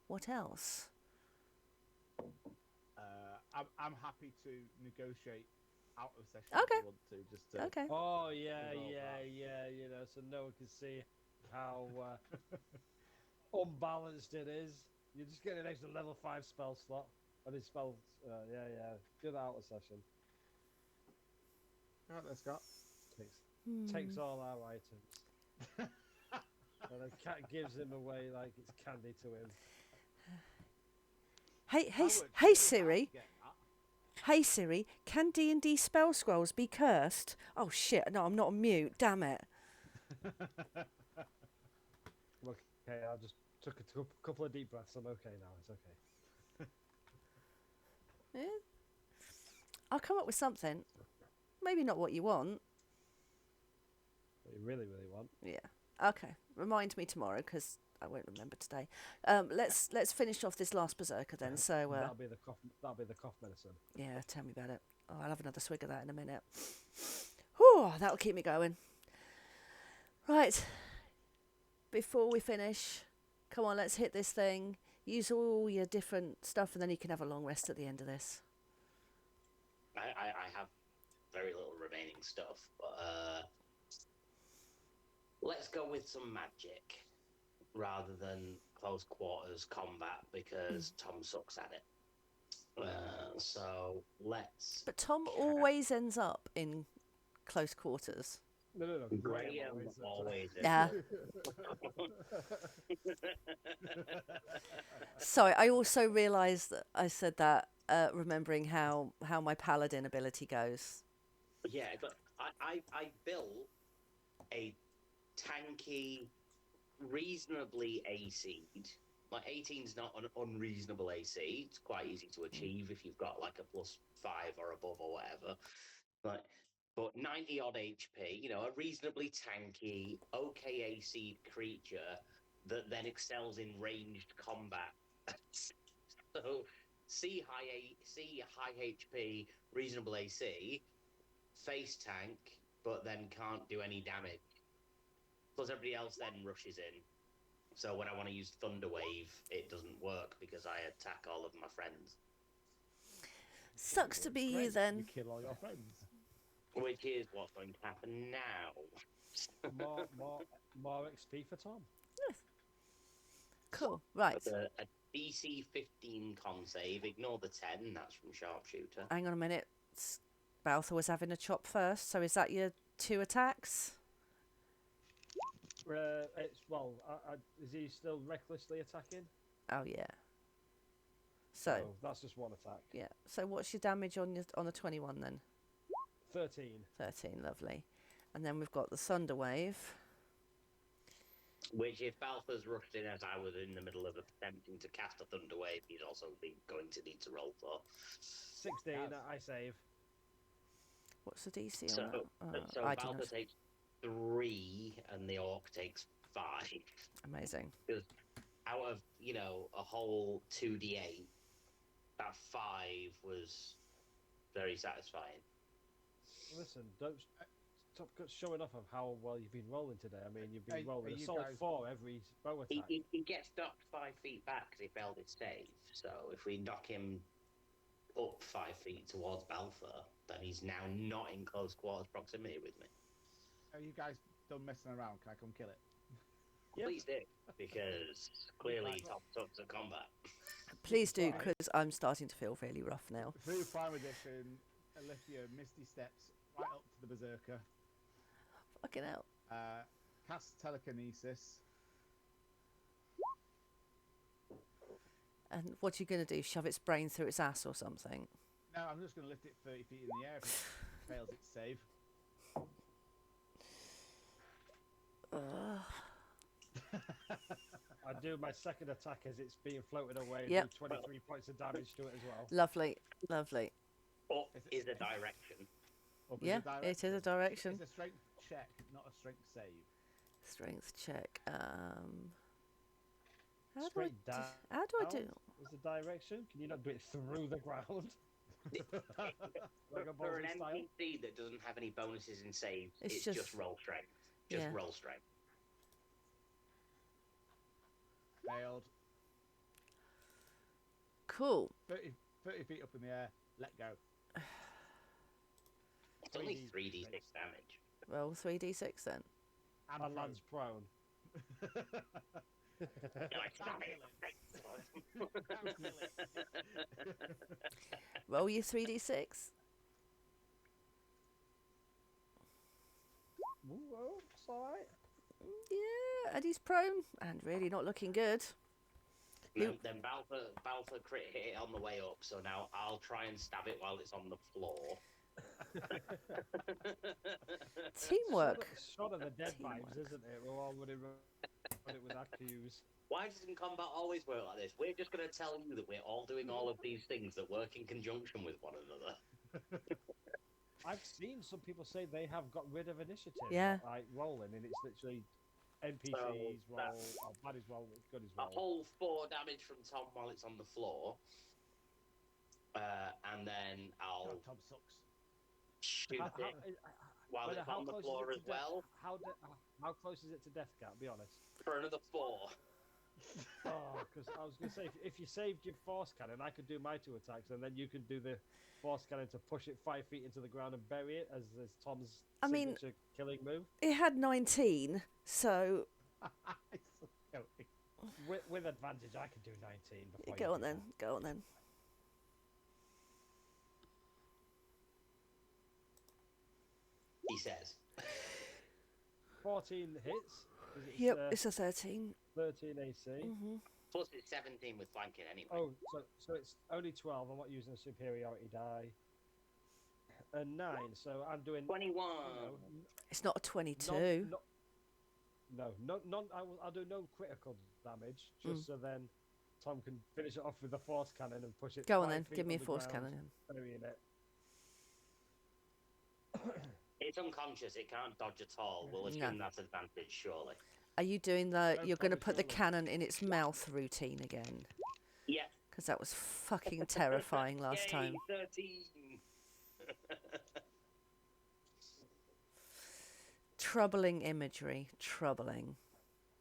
what else? I'm happy to negotiate out of session Okay. if you want to. Just to Okay. Oh yeah, Resolve yeah, that. yeah. You know, so no one can see how unbalanced it is. You just get an extra level 5 spell slot. I mean, spells. Yeah. Do that out of session. Right, let's go. Takes all our items. And the cat gives him away like it's candy to him. Hey Siri. Hey Siri, can D&D spell scrolls be cursed? Oh shit, no, I'm not on mute, damn it. Okay, I just took a couple of deep breaths. I'm okay now. It's okay. Yeah. I'll come up with something. Maybe not what you want. What you really, really want. Yeah. Okay. Remind me tomorrow because I won't remember today. Let's finish off this last berserker then. So that'll be the cough. That'll be the cough medicine. yeah, tell me about it. Oh, I'll have another swig of that in a minute. Whew, that'll keep me going. Right. Before we finish, come on, let's hit this thing. Use all your different stuff, and then you can have a long rest at the end of this. I have very little remaining stuff, but let's go with some magic rather than close quarters combat because Tom sucks at it. So let's. But Tom always ends up in close quarters. No. Graham always is. Yeah. Sorry, I also realised that I said that, remembering how my paladin ability goes. Yeah, but I built a tanky, reasonably AC'd. Like 18's not an unreasonable AC. It's quite easy to achieve if you've got like a +5 or above or whatever. Like, but 90 odd HP, you know, a reasonably tanky, okay AC creature that then excels in ranged combat. So C high HP, reasonable AC, face tank, but then can't do any damage. Plus everybody else then rushes in. So when I want to use Thunder Wave, it doesn't work because I attack all of my friends. Sucks to be you Great, then. You kill all your friends. Which is what's going to happen now. More XP for Tom. Cool. Right. But a DC 15 con save, ignore the 10, that's from Sharpshooter. Hang on a minute. Balthor was having a chop first, so is that your 2 attacks? Is he still recklessly attacking? Oh yeah. So No, that's just one attack. yeah. So what's your damage on the 21 then? 13. 13, lovely. And then we've got the Thunder Wave. Which, if Balthor's rushed in as I was in the middle of attempting to cast a Thunder Wave, he's also going to need to roll for. 16, I save. What's the DC So, on that? so I do Balthor not. takes 3 and the Orc takes 5. Amazing. Because out of, a whole 2d8, that 5 was very satisfying. Listen, don't stop showing off of how well you've been rolling today. I mean, you've been rolling a you solid guys- 4 every bow attack. He gets knocked 5 feet back because he failed his save. So if we knock him up 5 feet towards Balthor, then he's now not in close quarters proximity with me. Are you guys done messing around? Can I come kill it? Yep. Please do, because clearly Tom sucks at combat. Please do, Right. because I'm starting to feel really rough now. Through Prime Edition, Alithia Misty steps right up to the Berserker. Fucking hell. Cast telekinesis. And what are you going to do? Shove its brain through its ass or something? No, I'm just going to lift it 30 feet in the air if it fails its save. I do my second attack as it's being floated away and Yep. do 23 points of damage to it as well. Lovely, lovely. Up is a direction. Up Yeah, a it is a direction. It's a strength check, not a strength save. Strength check. How Straight do down. I do? Is the direction? Can you not do it through the ground? Like a For an Ballsy style? NPC that doesn't have any bonuses in saves, It's it's just- just roll strength. Just Yeah. roll strength. Failed. Cool. 30 feet up in the air. Let go. It's only 3D 3d6 damage. Roll 3d6 then. And And lands prone. You're like, "Stop it." Roll your 3d6. Ooh, oh, it's alright. Yeah, and he's prone and really not looking good. Then Balfour crit hit it on the way up, so now I'll try and stab it while it's on the floor. Teamwork. Shot of the dead Teamwork. vibes, isn't it? We're all running it with accuse. Why doesn't combat always work like this? We're just going to tell you that we're all doing all of these things that work in conjunction with one another. I've seen some people say they have got rid of initiative. Yeah. Like rolling, and it's literally NPCs roll, or baddies roll, good as A roll. whole 4 damage from Tom while it's on the floor. And then I'll God, Tom sucks. shoot How- it while Whether it's how on the close is floor it as to death- well How close is it to death count? Be honest. for another 4. Oh, because I was going to say, if you saved your force cannon, I could do my 2 attacks, and then you could do the force cannon to push it 5 feet into the ground and bury it as Tom's I mean- signature killing move. It had 19, so With advantage, I could do 19 before go you on do then. that. Go on then. He says. 14 hits. Yep, it's a 13. 13 AC. Hmm. Plus it's 17 with flanking anyway. Oh, so it's only 12. I'm not using a superiority die. And 9, so I'm doing 21. you know, It's not a 22. I'll do no critical damage, just so then Tom can finish it off with the force cannon and push it. Go on 5 then. feet Give me a the force ground, cannon. burying it. It's unconscious. It can't dodge at all. We'll assume that's advantage, surely. Are you doing the? No, You're going to probably put the surely. cannon in its mouth routine again? Yeah. Because that was fucking terrifying last Yay, time. 13. Troubling imagery. Troubling.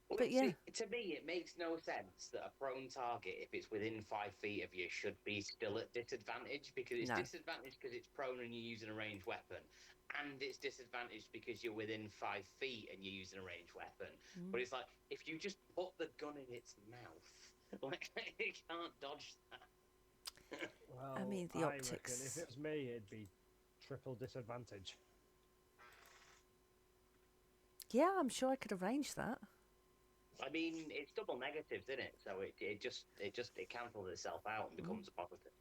Well, But yeah. to me, it makes no sense that a prone target, if it's within 5 feet of you, should be still at disadvantage, because it's No. disadvantaged because it's prone and you're using a ranged weapon, and it's disadvantaged because you're within 5 feet and you're using a ranged weapon. But it's like, if you just put the gun in its mouth, like, it can't dodge that. Well, I mean, the reckon optics. if it was me, it'd be triple disadvantage. Yeah, I'm sure I could arrange that. I mean, it's double negatives, isn't it? So it cancels itself out and becomes a positive.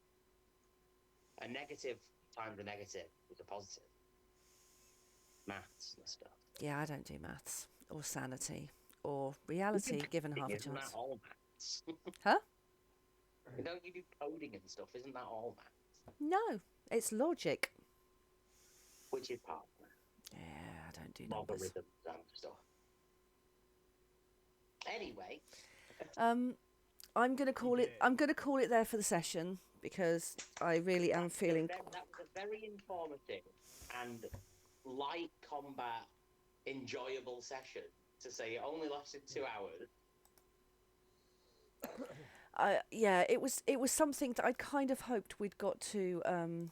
A negative times a negative is a positive. Maths and stuff. Yeah, I don't do maths or sanity or reality given half a Isn't chance. that all maths? Huh? Don't you do coding and stuff? Isn't that all maths? No, it's logic. Which is part of maths. Yeah, I don't do numbers. Logarithms and stuff. Anyway, I'm gonna call it. I'm gonna call it there for the session because I really am feeling. that was a very informative and light combat, enjoyable session. To say it only lasted 2 hours. Yeah, it was something that I kind of hoped we'd got to